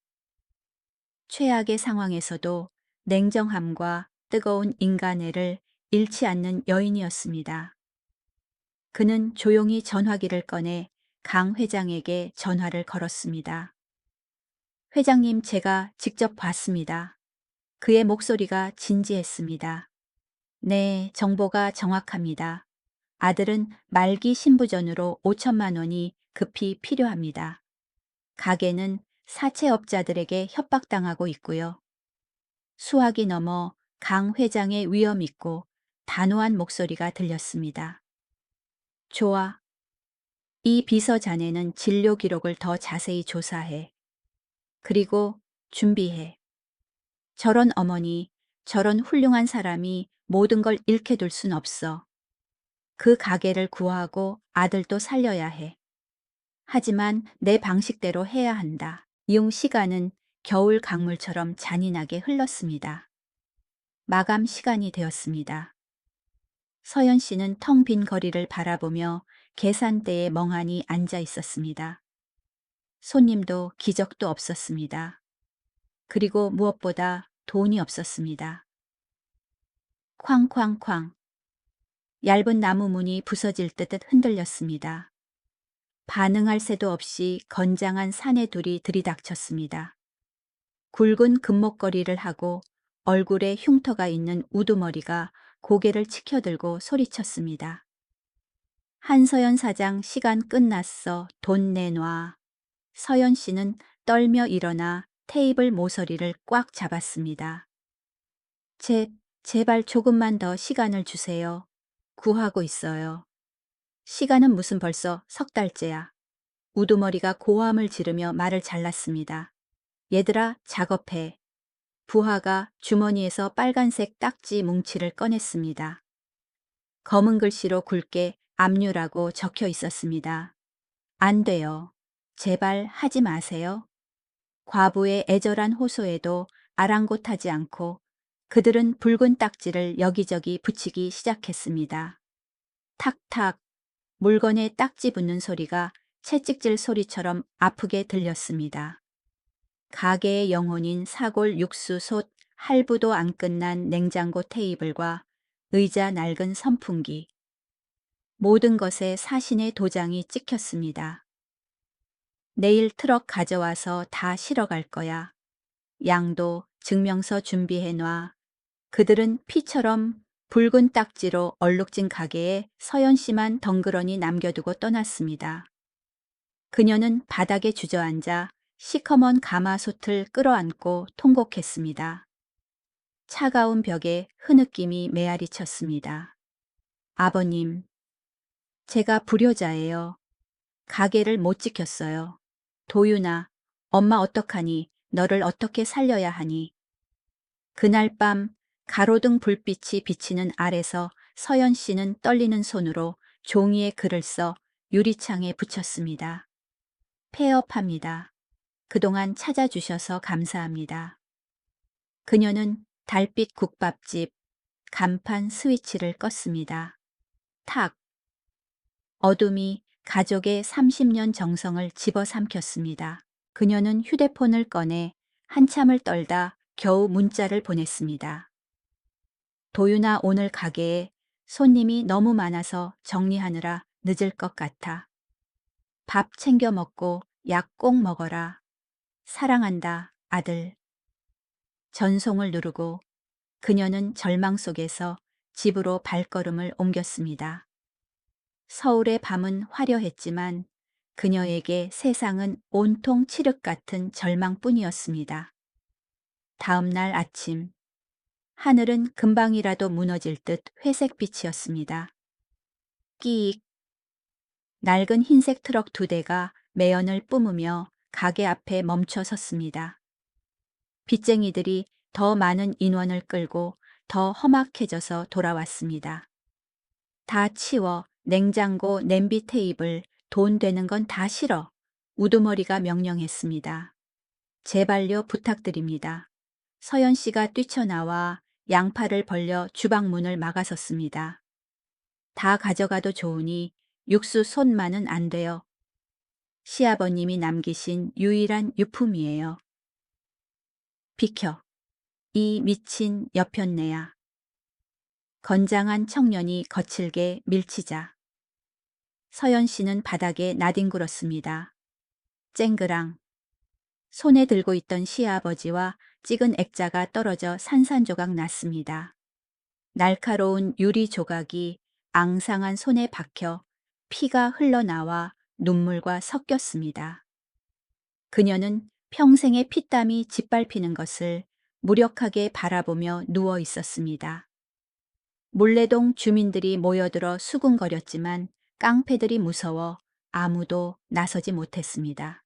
최악의 상황에서도 냉정함과 뜨거운 인간애를 잃지 않는 여인이었습니다. 그는 조용히 전화기를 꺼내 강 회장에게 전화를 걸었습니다. 회장님, 제가 직접 봤습니다. 그의 목소리가 진지했습니다. 네, 정보가 정확합니다. 아들은 말기 신부전으로 5천만 원이 급히 필요합니다. 가게는 사채업자들에게 협박당하고 있고요. 수학이 넘어 강 회장의 위험 있고 단호한 목소리가 들렸습니다. 좋아. 이 비서 자네는 진료 기록을 더 자세히 조사해. 그리고 준비해. 저런 어머니, 저런 훌륭한 사람이 모든 걸 잃게 둘 순 없어. 그 가게를 구하고 아들도 살려야 해. 하지만 내 방식대로 해야 한다. 이용 시간은 겨울 강물처럼 잔인하게 흘렀습니다. 마감 시간이 되었습니다. 서연 씨는 텅 빈 거리를 바라보며 계산대에 멍하니 앉아 있었습니다. 손님도 기적도 없었습니다. 그리고 무엇보다 돈이 없었습니다. 쾅쾅쾅. 얇은 나무 문이 부서질 듯 흔들렸습니다. 반응할 새도 없이 건장한 사내둘이 들이닥쳤습니다. 굵은 금목걸이를 하고 얼굴에 흉터가 있는 우두머리가 고개를 치켜들고 소리쳤습니다. 한서연 사장, 시간 끝났어. 돈 내놔. 서연 씨는 떨며 일어나 테이블 모서리를 꽉 잡았습니다. 제발 조금만 더 시간을 주세요. 구하고 있어요. 시간은 무슨 벌써 3달째야. 우두머리가 고함을 지르며 말을 잘랐습니다. 얘들아, 작업해. 부하가 주머니에서 빨간색 딱지 뭉치를 꺼냈습니다. 검은 글씨로 굵게 압류라고 적혀 있었습니다. 안 돼요. 제발 하지 마세요. 과부의 애절한 호소에도 아랑곳하지 않고 그들은 붉은 딱지를 여기저기 붙이기 시작했습니다. 탁탁, 물건에 딱지 붙는 소리가 채찍질 소리처럼 아프게 들렸습니다. 가게의 영혼인 사골 육수 솥 할부도 안 끝난 냉장고 테이블과 의자 낡은 선풍기. 모든 것에 사신의 도장이 찍혔습니다. 내일 트럭 가져와서 다 실어갈 거야. 양도, 증명서 준비해놔. 그들은 피처럼 붉은 딱지로 얼룩진 가게에 서연 씨만 덩그러니 남겨두고 떠났습니다. 그녀는 바닥에 주저앉아 시커먼 가마솥을 끌어안고 통곡했습니다. 차가운 벽에 흐느낌이 메아리 쳤습니다. 아버님, 제가 불효자예요. 가게를 못 지켰어요. 도윤아, 엄마 어떡하니? 너를 어떻게 살려야 하니? 그날 밤 가로등 불빛이 비치는 아래서 서연 씨는 떨리는 손으로 종이에 글을 써 유리창에 붙였습니다. 폐업합니다. 그동안 찾아주셔서 감사합니다. 그녀는 달빛 국밥집 간판 스위치를 껐습니다. 탁. 어둠이 가족의 30년 정성을 집어삼켰습니다. 그녀는 휴대폰을 꺼내 한참을 떨다 겨우 문자를 보냈습니다. 도윤아, 오늘 가게에 손님이 너무 많아서 정리하느라 늦을 것 같아. 밥 챙겨 먹고 약 꼭 먹어라. 사랑한다, 아들. 전송을 누르고 그녀는 절망 속에서 집으로 발걸음을 옮겼습니다. 서울의 밤은 화려했지만 그녀에게 세상은 온통 칠흑 같은 절망뿐이었습니다. 다음 날 아침, 하늘은 금방이라도 무너질 듯 회색빛이었습니다. 끼익. 낡은 흰색 트럭 2대가 매연을 뿜으며 가게 앞에 멈춰 섰습니다. 빚쟁이들이 더 많은 인원을 끌고 더 험악해져서 돌아왔습니다. 다 치워, 냉장고, 냄비, 테이블, 돈 되는 건 다 싫어. 우두머리가 명령했습니다. 제발요, 부탁드립니다. 서연 씨가 뛰쳐나와 양팔을 벌려 주방 문을 막아섰습니다. 다 가져가도 좋으니 육수 손만은 안 돼요. 시아버님이 남기신 유일한 유품이에요. 비켜. 이 미친 여편네야. 건장한 청년이 거칠게 밀치자 서연 씨는 바닥에 나뒹굴었습니다. 쨍그랑. 손에 들고 있던 시아버지와 찍은 액자가 떨어져 산산조각 났습니다. 날카로운 유리 조각이 앙상한 손에 박혀 피가 흘러나와 눈물과 섞였습니다. 그녀는 평생의 피땀이 짓밟히는 것을 무력하게 바라보며 누워 있었습니다. 물레동 주민들이 모여들어 수군거렸지만 깡패들이 무서워 아무도 나서지 못했습니다.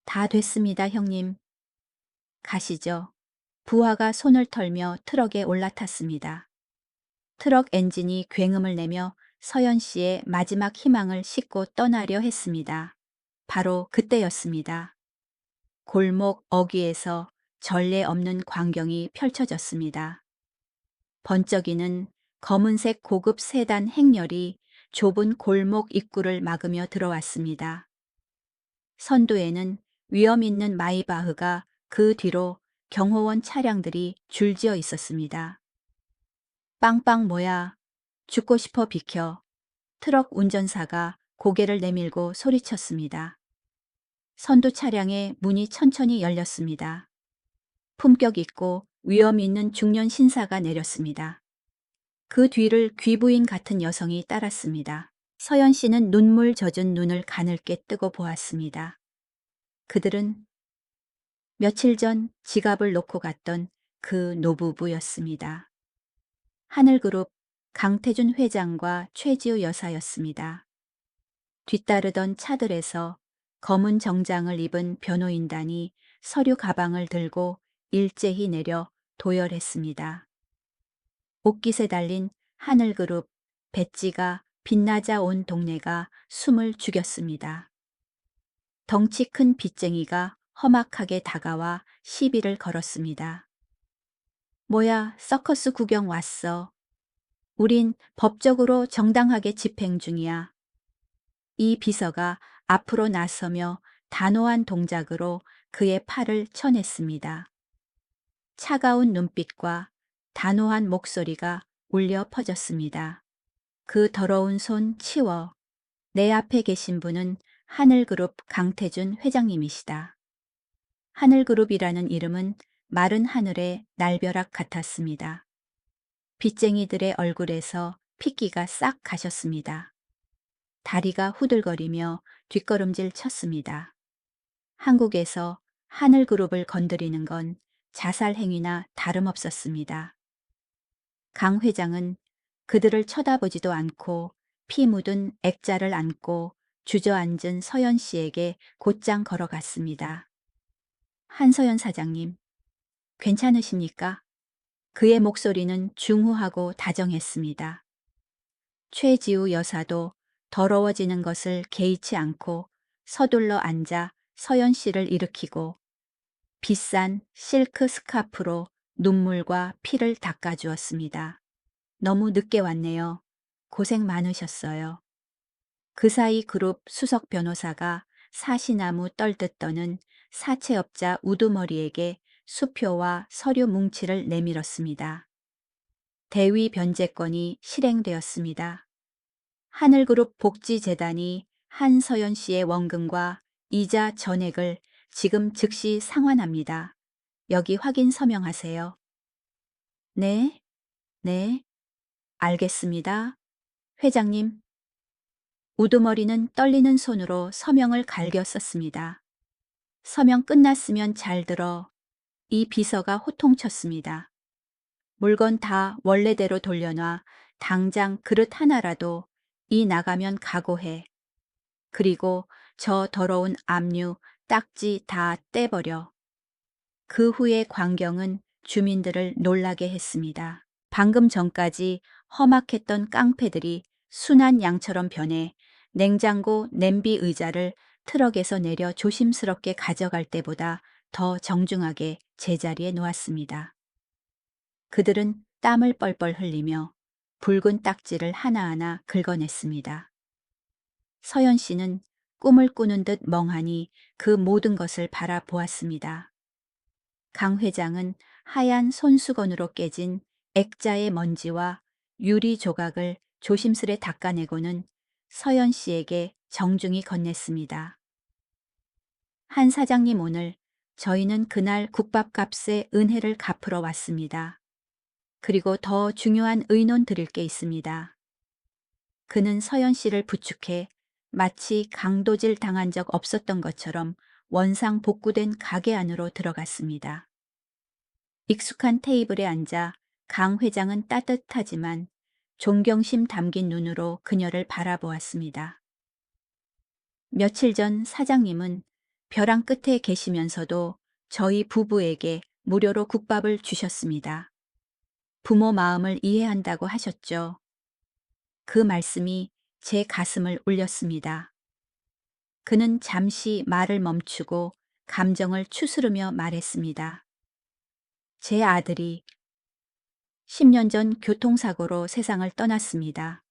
다 됐습니다, 형님. 가시죠. 부하가 손을 털며 트럭에 올라탔습니다. 트럭 엔진이 굉음을 내며 서연 씨의 마지막 희망을 싣고 떠나려 했습니다. 바로 그때였습니다. 골목 어귀에서 전례 없는 광경이 펼쳐졌습니다. 번쩍이는 검은색 고급 세단 행렬이 좁은 골목 입구를 막으며 들어왔습니다. 선두에는 위험 있는 마이바흐가 그 뒤로 경호원 차량들이 줄지어 있었습니다. 빵빵 뭐야, 죽고 싶어 비켜. 트럭 운전사가 고개를 내밀고 소리쳤습니다. 선두 차량의 문이 천천히 열렸습니다. 품격 있고 위험 있는 중년 신사가 내렸습니다. 그 뒤를 귀부인 같은 여성이 따랐습니다. 서연 씨는 눈물 젖은 눈을 가늘게 뜨고 보았습니다. 그들은 며칠 전 지갑을 놓고 갔던 그 노부부였습니다. 하늘그룹 강태준 회장과 최지우 여사였습니다. 뒤따르던 차들에서 검은 정장을 입은 변호인단이 서류 가방을 들고 일제히 내려 도열했습니다. 옷깃에 달린 하늘그룹 배지가 빛나자 온 동네가 숨을 죽였습니다. 덩치 큰 빚쟁이가 험악하게 다가와 시비를 걸었습니다. 뭐야, 서커스 구경 왔어. 우린 법적으로 정당하게 집행 중이야. 이 비서가 앞으로 나서며 단호한 동작으로 그의 팔을 쳐냈습니다. 차가운 눈빛과 단호한 목소리가 울려 퍼졌습니다. 그 더러운 손 치워. 내 앞에 계신 분은 하늘그룹 강태준 회장님이시다. 하늘그룹이라는 이름은 마른 하늘의 날벼락 같았습니다. 빚쟁이들의 얼굴에서 핏기가 싹 가셨습니다. 다리가 후들거리며 뒷걸음질 쳤습니다. 한국에서 하늘그룹을 건드리는 건 자살 행위나 다름없었습니다. 강 회장은 그들을 쳐다보지도 않고 피 묻은 액자를 안고 주저앉은 서연 씨에게 곧장 걸어갔습니다. 한서연 사장님, 괜찮으십니까? 그의 목소리는 중후하고 다정했습니다. 최지우 여사도 더러워지는 것을 개의치 않고 서둘러 앉아 서연 씨를 일으키고 비싼 실크 스카프로 눈물과 피를 닦아주었습니다. 너무 늦게 왔네요. 고생 많으셨어요. 그 사이 그룹 수석 변호사가 사시나무 떨듯 떠는 사채업자 우두머리에게 수표와 서류 뭉치를 내밀었습니다. 대위 변제권이 실행되었습니다. 하늘그룹 복지재단이 한서연 씨의 원금과 이자 전액을 지금 즉시 상환합니다. 여기 확인 서명하세요. 네, 네, 알겠습니다. 회장님. 우두머리는 떨리는 손으로 서명을 갈겨 썼습니다. 서명 끝났으면 잘 들어. 이 비서가 호통쳤습니다. 물건 다 원래대로 돌려놔. 당장 그릇 하나라도 이 나가면 각오해. 그리고 저 더러운 압류, 딱지 다 떼버려. 그 후의 광경은 주민들을 놀라게 했습니다. 방금 전까지 험악했던 깡패들이 순한 양처럼 변해 냉장고 냄비 의자를 트럭에서 내려 조심스럽게 가져갈 때보다 더 정중하게 제자리에 놓았습니다. 그들은 땀을 뻘뻘 흘리며 붉은 딱지를 하나하나 긁어냈습니다. 서연 씨는 꿈을 꾸는 듯 멍하니 그 모든 것을 바라보았습니다. 강 회장은 하얀 손수건으로 깨진 액자의 먼지와 유리 조각을 조심스레 닦아내고는 서연 씨에게 정중히 건넸습니다. 한 사장님, 오늘 저희는 그날 국밥값의 은혜를 갚으러 왔습니다. 그리고 더 중요한 의논 드릴 게 있습니다. 그는 서연 씨를 부축해 마치 강도질 당한 적 없었던 것처럼 원상 복구된 가게 안으로 들어갔습니다. 익숙한 테이블에 앉아 강 회장은 따뜻하지만 존경심 담긴 눈으로 그녀를 바라보았습니다. 며칠 전 사장님은 벼랑 끝에 계시면서도 저희 부부에게 무료로 국밥을 주셨습니다. 부모 마음을 이해한다고 하셨죠. 그 말씀이 제 가슴을 울렸습니다. 그는 잠시 말을 멈추고 감정을 추스르며 말했습니다. 제 아들이 10년 전 교통사고로 세상을 떠났습니다.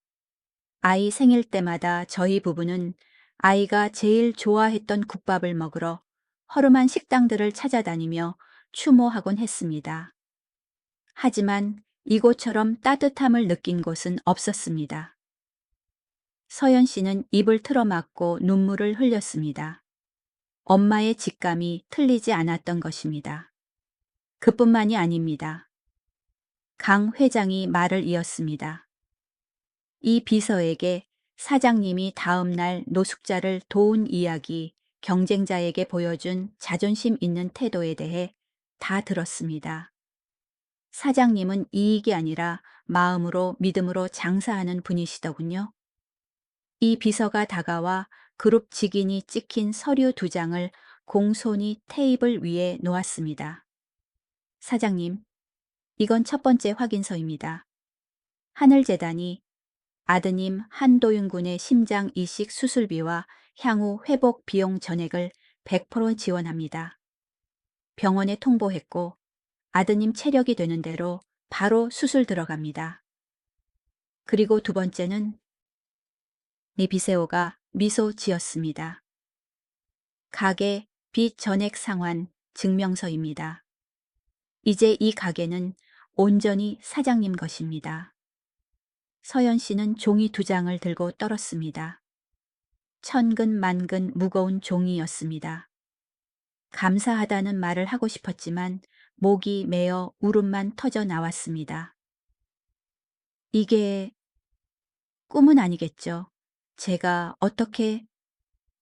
아이 생일 때마다 저희 부부는 아이가 제일 좋아했던 국밥을 먹으러 허름한 식당들을 찾아다니며 추모하곤 했습니다. 하지만 이곳처럼 따뜻함을 느낀 곳은 없었습니다. 서연 씨는 입을 틀어막고 눈물을 흘렸습니다. 엄마의 직감이 틀리지 않았던 것입니다. 그뿐만이 아닙니다. 강 회장이 말을 이었습니다. 이 비서에게 사장님이 다음 날 노숙자를 도운 이야기, 경쟁자에게 보여준 자존심 있는 태도에 대해 다 들었습니다. 사장님은 이익이 아니라 마음으로 믿음으로 장사하는 분이시더군요. 이 비서가 다가와 그룹 직인이 찍힌 서류 2장을 공손히 테이블 위에 놓았습니다. 사장님, 이건 첫 번째 확인서입니다. 하늘재단이 아드님 한도윤 군의 심장 이식 수술비와 향후 회복 비용 전액을 100% 지원합니다. 병원에 통보했고 아드님 체력이 되는 대로 바로 수술 들어갑니다. 그리고 두 번째는 이 비세오가 미소 지었습니다. 가게 빚 전액 상환 증명서입니다. 이제 이 가게는 온전히 사장님 것입니다. 서연 씨는 종이 2장을 들고 떨었습니다. 천근만근 무거운 종이였습니다. 감사하다는 말을 하고 싶었지만 목이 메어 울음만 터져 나왔습니다. 이게 꿈은 아니겠죠. 제가 어떻게...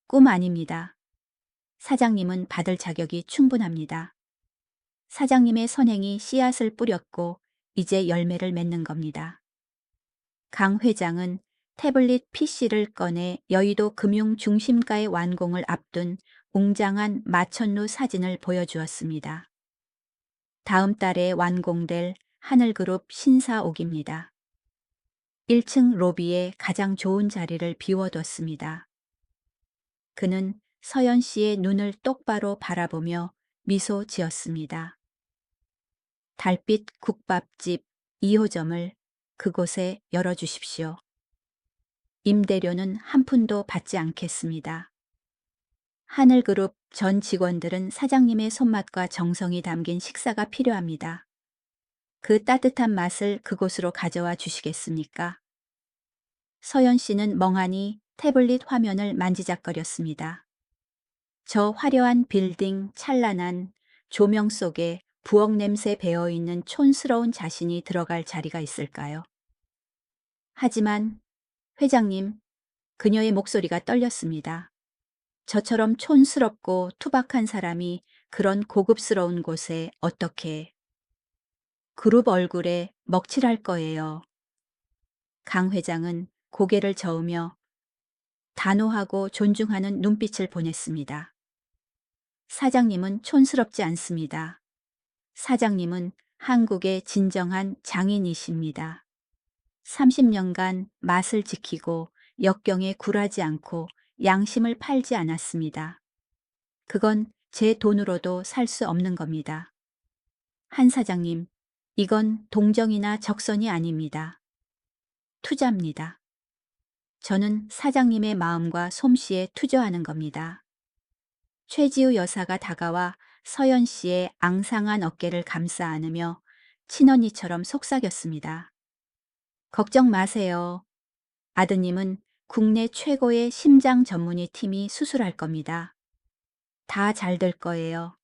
꿈 아닙니다. 사장님은 받을 자격이 충분합니다. 사장님의 선행이 씨앗을 뿌렸고 이제 열매를 맺는 겁니다. 강 회장은 태블릿 PC를 꺼내 여의도 금융중심가의 완공을 앞둔 웅장한 마천루 사진을 보여주었습니다. 다음 달에 완공될 하늘그룹 신사옥입니다. 1층 로비에 가장 좋은 자리를 비워뒀습니다. 그는 서연 씨의 눈을 똑바로 바라보며 미소 지었습니다. 달빛 국밥집 2호점을 그곳에 열어주십시오. 임대료는 한 푼도 받지 않겠습니다. 하늘그룹 전 직원들은 사장님의 손맛과 정성이 담긴 식사가 필요합니다. 그 따뜻한 맛을 그곳으로 가져와 주시겠습니까? 서연 씨는 멍하니 태블릿 화면을 만지작거렸습니다. 저 화려한 빌딩, 찬란한 조명 속에 부엌 냄새 배어있는 촌스러운 자신이 들어갈 자리가 있을까요? 하지만 회장님, 그녀의 목소리가 떨렸습니다. 저처럼 촌스럽고 투박한 사람이 그런 고급스러운 곳에 어떻게 그룹 얼굴에 먹칠할 거예요. 강 회장은 고개를 저으며 단호하고 존중하는 눈빛을 보냈습니다. 사장님은 촌스럽지 않습니다. 사장님은 한국의 진정한 장인이십니다. 30년간 맛을 지키고 역경에 굴하지 않고 양심을 팔지 않았습니다. 그건 제 돈으로도 살 수 없는 겁니다. 한 사장님, 이건 동정이나 적선이 아닙니다. 투자입니다. 저는 사장님의 마음과 솜씨에 투자하는 겁니다. 최지우 여사가 다가와 서연 씨의 앙상한 어깨를 감싸 안으며 친언니처럼 속삭였습니다. 걱정 마세요. 아드님은 국내 최고의 심장 전문의 팀이 수술할 겁니다. 다 잘 될 거예요.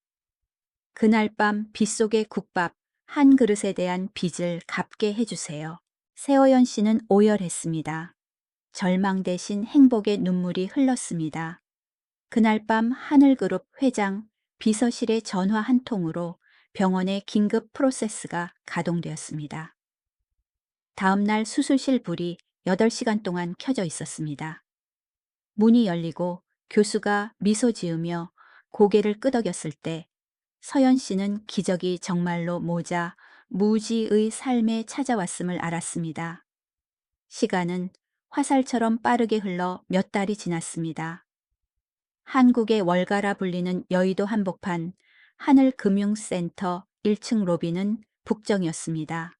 그날 밤 빗속의 국밥 한 그릇에 대한 빚을 갚게 해주세요. 세어연 씨는 오열했습니다. 절망 대신 행복의 눈물이 흘렀습니다. 그날 밤 하늘그룹 회장 비서실의 전화 한 통으로 병원의 긴급 프로세스가 가동되었습니다. 다음 날 수술실 불이 8시간 동안 켜져 있었습니다. 문이 열리고 교수가 미소 지으며 고개를 끄덕였을 때 서연 씨는 기적이 정말로 모자 무지의 삶에 찾아왔음을 알았습니다. 시간은 화살처럼 빠르게 흘러 몇 달이 지났습니다. 한국의 월가라 불리는 여의도 한복판 하늘금융센터 1층 로비는 북정이었습니다.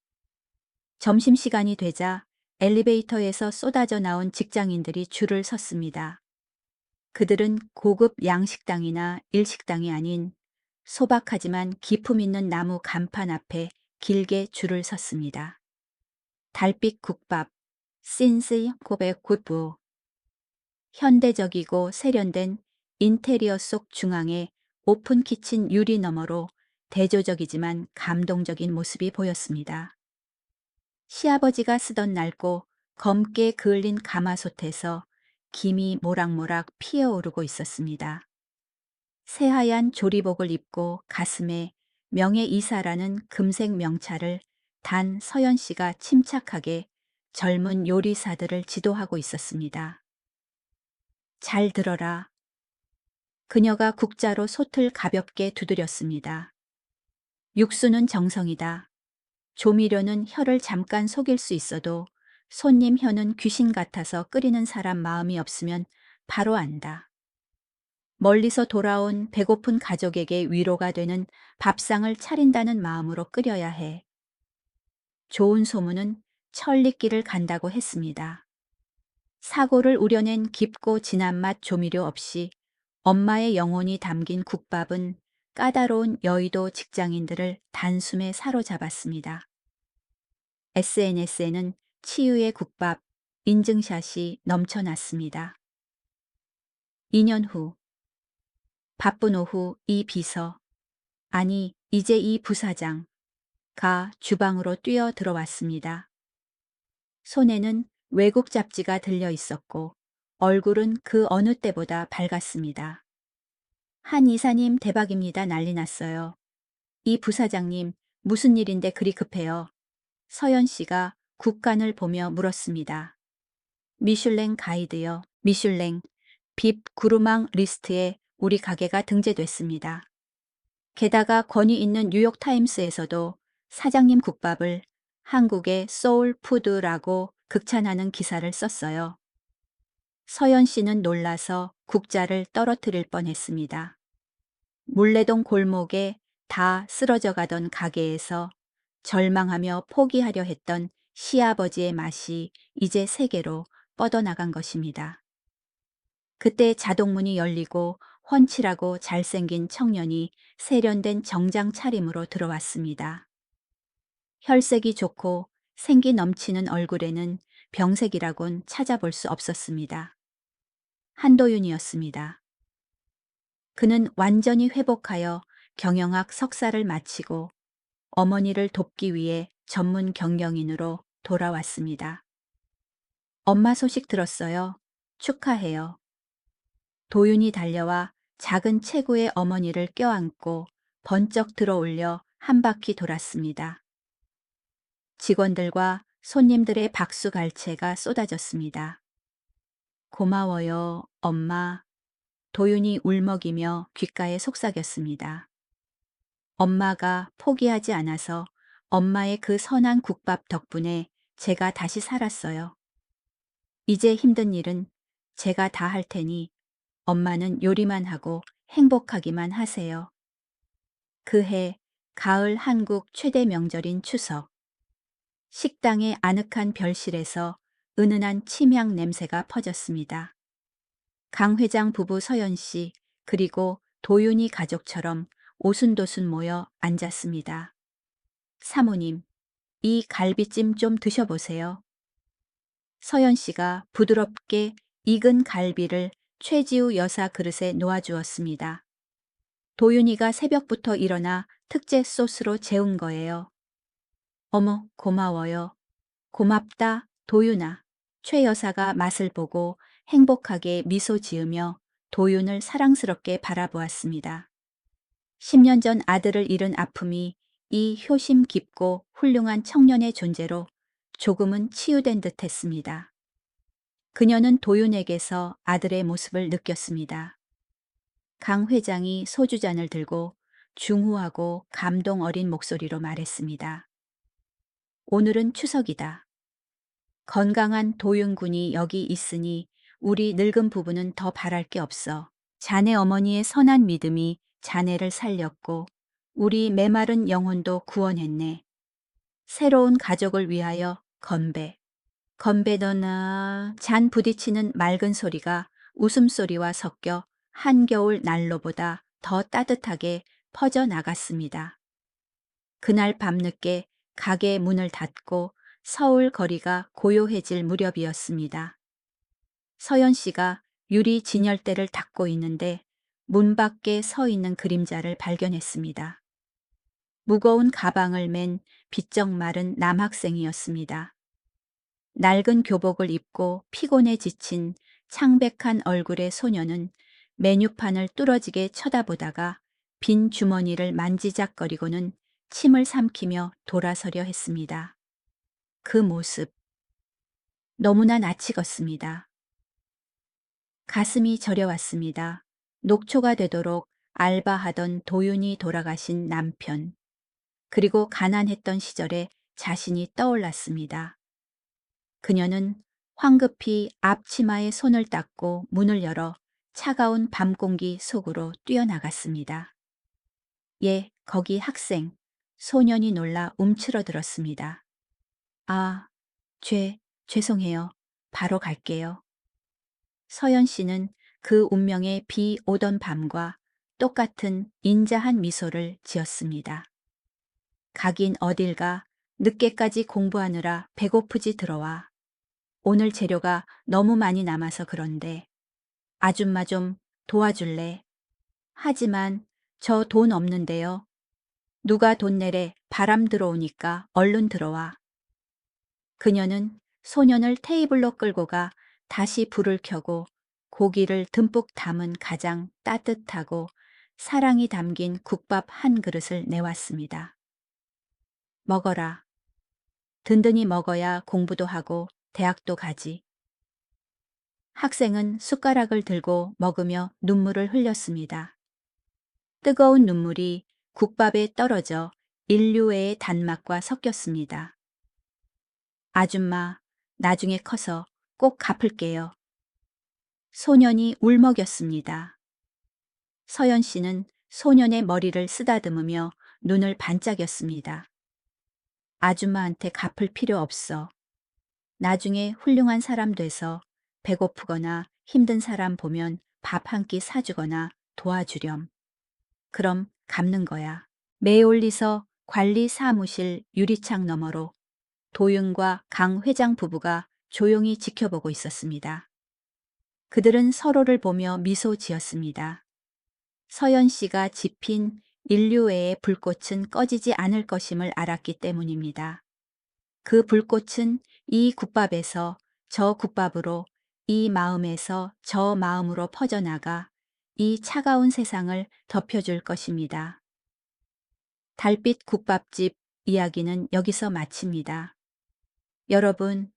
점심시간이 되자 엘리베이터에서 쏟아져 나온 직장인들이 줄을 섰습니다. 그들은 고급 양식당이나 일식당이 아닌 소박하지만 기품 있는 나무 간판 앞에 길게 줄을 섰습니다. 달빛 국밥, 신스 고백 굿부. 현대적이고 세련된 인테리어 속 중앙에 오픈 키친 유리 너머로 대조적이지만 감동적인 모습이 보였습니다. 시아버지가 쓰던 낡고 검게 그을린 가마솥에서 김이 모락모락 피어오르고 있었습니다. 새하얀 조리복을 입고 가슴에 명예이사라는 금색 명찰을 단 서연 씨가 침착하게 젊은 요리사들을 지도하고 있었습니다. 잘 들어라. 그녀가 국자로 솥을 가볍게 두드렸습니다. 육수는 정성이다. 조미료는 혀를 잠깐 속일 수 있어도 손님 혀는 귀신 같아서 끓이는 사람 마음이 없으면 바로 안다. 멀리서 돌아온 배고픈 가족에게 위로가 되는 밥상을 차린다는 마음으로 끓여야 해. 좋은 소문은 천리길을 간다고 했습니다. 사고를 우려낸 깊고 진한 맛 조미료 없이 엄마의 영혼이 담긴 국밥은 까다로운 여의도 직장인들을 단숨에 사로잡았습니다. SNS에는 치유의 국밥 인증샷이 넘쳐났습니다. 2년 후 바쁜 오후 이 비서, 아니 이제 이 부사장가 주방으로 뛰어 들어왔습니다. 손에는 외국 잡지가 들려 있었고 얼굴은 그 어느 때보다 밝았습니다. 한 이사님 대박입니다. 난리 났어요. 이 부사장님 무슨 일인데 그리 급해요? 서연 씨가 국간을 보며 물었습니다. 미슐랭 가이드요. 미슐랭 빕 구루망 리스트에 우리 가게가 등재됐습니다. 게다가 권위 있는 뉴욕타임스에서도 사장님 국밥을 한국의 소울푸드라고 극찬하는 기사를 썼어요. 서연 씨는 놀라서 국자를 떨어뜨릴 뻔했습니다. 물레동 골목에 다 쓰러져 가던 가게에서 절망하며 포기하려 했던 시아버지의 맛이 이제 세계로 뻗어나간 것입니다. 그때 자동문이 열리고 훤칠하고 잘생긴 청년이 세련된 정장 차림으로 들어왔습니다. 혈색이 좋고 생기 넘치는 얼굴에는 병색이라곤 찾아볼 수 없었습니다. 한도윤이었습니다. 그는 완전히 회복하여 경영학 석사를 마치고 어머니를 돕기 위해 전문 경영인으로 돌아왔습니다. 엄마 소식 들었어요. 축하해요. 도윤이 달려와 작은 체구의 어머니를 껴안고 번쩍 들어올려 한 바퀴 돌았습니다. 직원들과 손님들의 박수 갈채가 쏟아졌습니다. 고마워요, 엄마. 도윤이 울먹이며 귓가에 속삭였습니다. 엄마가 포기하지 않아서 엄마의 그 선한 국밥 덕분에 제가 다시 살았어요. 이제 힘든 일은 제가 다 할 테니 엄마는 요리만 하고 행복하기만 하세요. 그해 가을 한국 최대 명절인 추석. 식당의 아늑한 별실에서 은은한 침향 냄새가 퍼졌습니다. 강 회장 부부 서연 씨 그리고 도윤이 가족처럼 오순도순 모여 앉았습니다. 사모님, 이 갈비찜 좀 드셔보세요. 서연 씨가 부드럽게 익은 갈비를 최지우 여사 그릇에 놓아주었습니다. 도윤이가 새벽부터 일어나 특제 소스로 재운 거예요. 어머, 고마워요. 고맙다, 도윤아. 최 여사가 맛을 보고 행복하게 미소 지으며 도윤을 사랑스럽게 바라보았습니다. 10년 전 아들을 잃은 아픔이 이 효심 깊고 훌륭한 청년의 존재로 조금은 치유된 듯 했습니다. 그녀는 도윤에게서 아들의 모습을 느꼈습니다. 강 회장이 소주잔을 들고 중후하고 감동 어린 목소리로 말했습니다. 오늘은 추석이다. 건강한 도윤군이 여기 있으니 우리 늙은 부부는 더 바랄 게 없어. 자네 어머니의 선한 믿음이 자네를 살렸고 우리 메마른 영혼도 구원했네. 새로운 가족을 위하여 건배. 건배더나 잔 부딪히는 맑은 소리가 웃음소리와 섞여 한겨울 난로보다 더 따뜻하게 퍼져나갔습니다. 그날 밤늦게 가게 문을 닫고 서울 거리가 고요해질 무렵이었습니다. 서연 씨가 유리 진열대를 닫고 있는데 문 밖에 서 있는 그림자를 발견했습니다. 무거운 가방을 맨 비쩍 마른 남학생이었습니다. 낡은 교복을 입고 피곤에 지친 창백한 얼굴의 소녀는 메뉴판을 뚫어지게 쳐다보다가 빈 주머니를 만지작거리고는 침을 삼키며 돌아서려 했습니다. 그 모습, 너무나 낯익었습니다. 가슴이 저려왔습니다. 녹초가 되도록 알바하던 도윤이 돌아가신 남편, 그리고 가난했던 시절에 자신이 떠올랐습니다. 그녀는 황급히 앞치마에 손을 닦고 문을 열어 차가운 밤 공기 속으로 뛰어나갔습니다. 예, 거기 학생, 소년이 놀라 움츠러들었습니다. 아, 죄송해요. 바로 갈게요. 서연 씨는 그 운명의 비 오던 밤과 똑같은 인자한 미소를 지었습니다. 가긴 어딜 가 늦게까지 공부하느라 배고프지 들어와. 오늘 재료가 너무 많이 남아서 그런데 아줌마 좀 도와줄래? 하지만 저 돈 없는데요. 누가 돈 내래 바람 들어오니까 얼른 들어와. 그녀는 소년을 테이블로 끌고 가 다시 불을 켜고 고기를 듬뿍 담은 가장 따뜻하고 사랑이 담긴 국밥 한 그릇을 내왔습니다. 먹어라. 든든히 먹어야 공부도 하고 대학도 가지. 학생은 숟가락을 들고 먹으며 눈물을 흘렸습니다. 뜨거운 눈물이 국밥에 떨어져 인류애의 단맛과 섞였습니다. 아줌마, 나중에 커서 꼭 갚을게요. 소년이 울먹였습니다. 서연 씨는 소년의 머리를 쓰다듬으며 눈을 반짝였습니다. 아줌마한테 갚을 필요 없어. 나중에 훌륭한 사람 돼서 배고프거나 힘든 사람 보면 밥 한 끼 사주거나 도와주렴. 그럼 갚는 거야. 매올리서 관리 사무실 유리창 너머로 도윤과 강 회장 부부가 조용히 지켜보고 있었습니다. 그들은 서로를 보며 미소 지었습니다. 서연 씨가 지핀 인류애의 불꽃은 꺼지지 않을 것임을 알았기 때문입니다. 그 불꽃은 이 국밥에서 저 국밥으로, 이 마음에서 저 마음으로 퍼져나가 이 차가운 세상을 덮여줄 것입니다. 달빛 국밥집 이야기는 여기서 마칩니다. 여러분,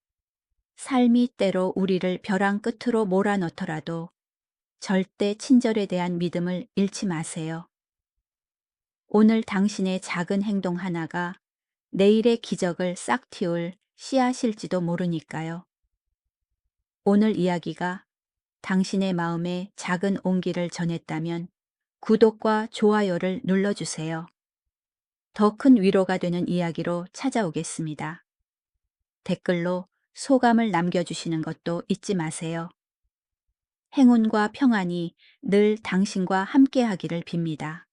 삶이 때로 우리를 벼랑 끝으로 몰아넣더라도 절대 친절에 대한 믿음을 잃지 마세요. 오늘 당신의 작은 행동 하나가 내일의 기적을 싹 틔울 씨앗일지도 모르니까요. 오늘 이야기가 당신의 마음에 작은 온기를 전했다면 구독과 좋아요를 눌러주세요. 더 큰 위로가 되는 이야기로 찾아오겠습니다. 댓글로 소감을 남겨주시는 것도 잊지 마세요. 행운과 평안이 늘 당신과 함께하기를 빕니다.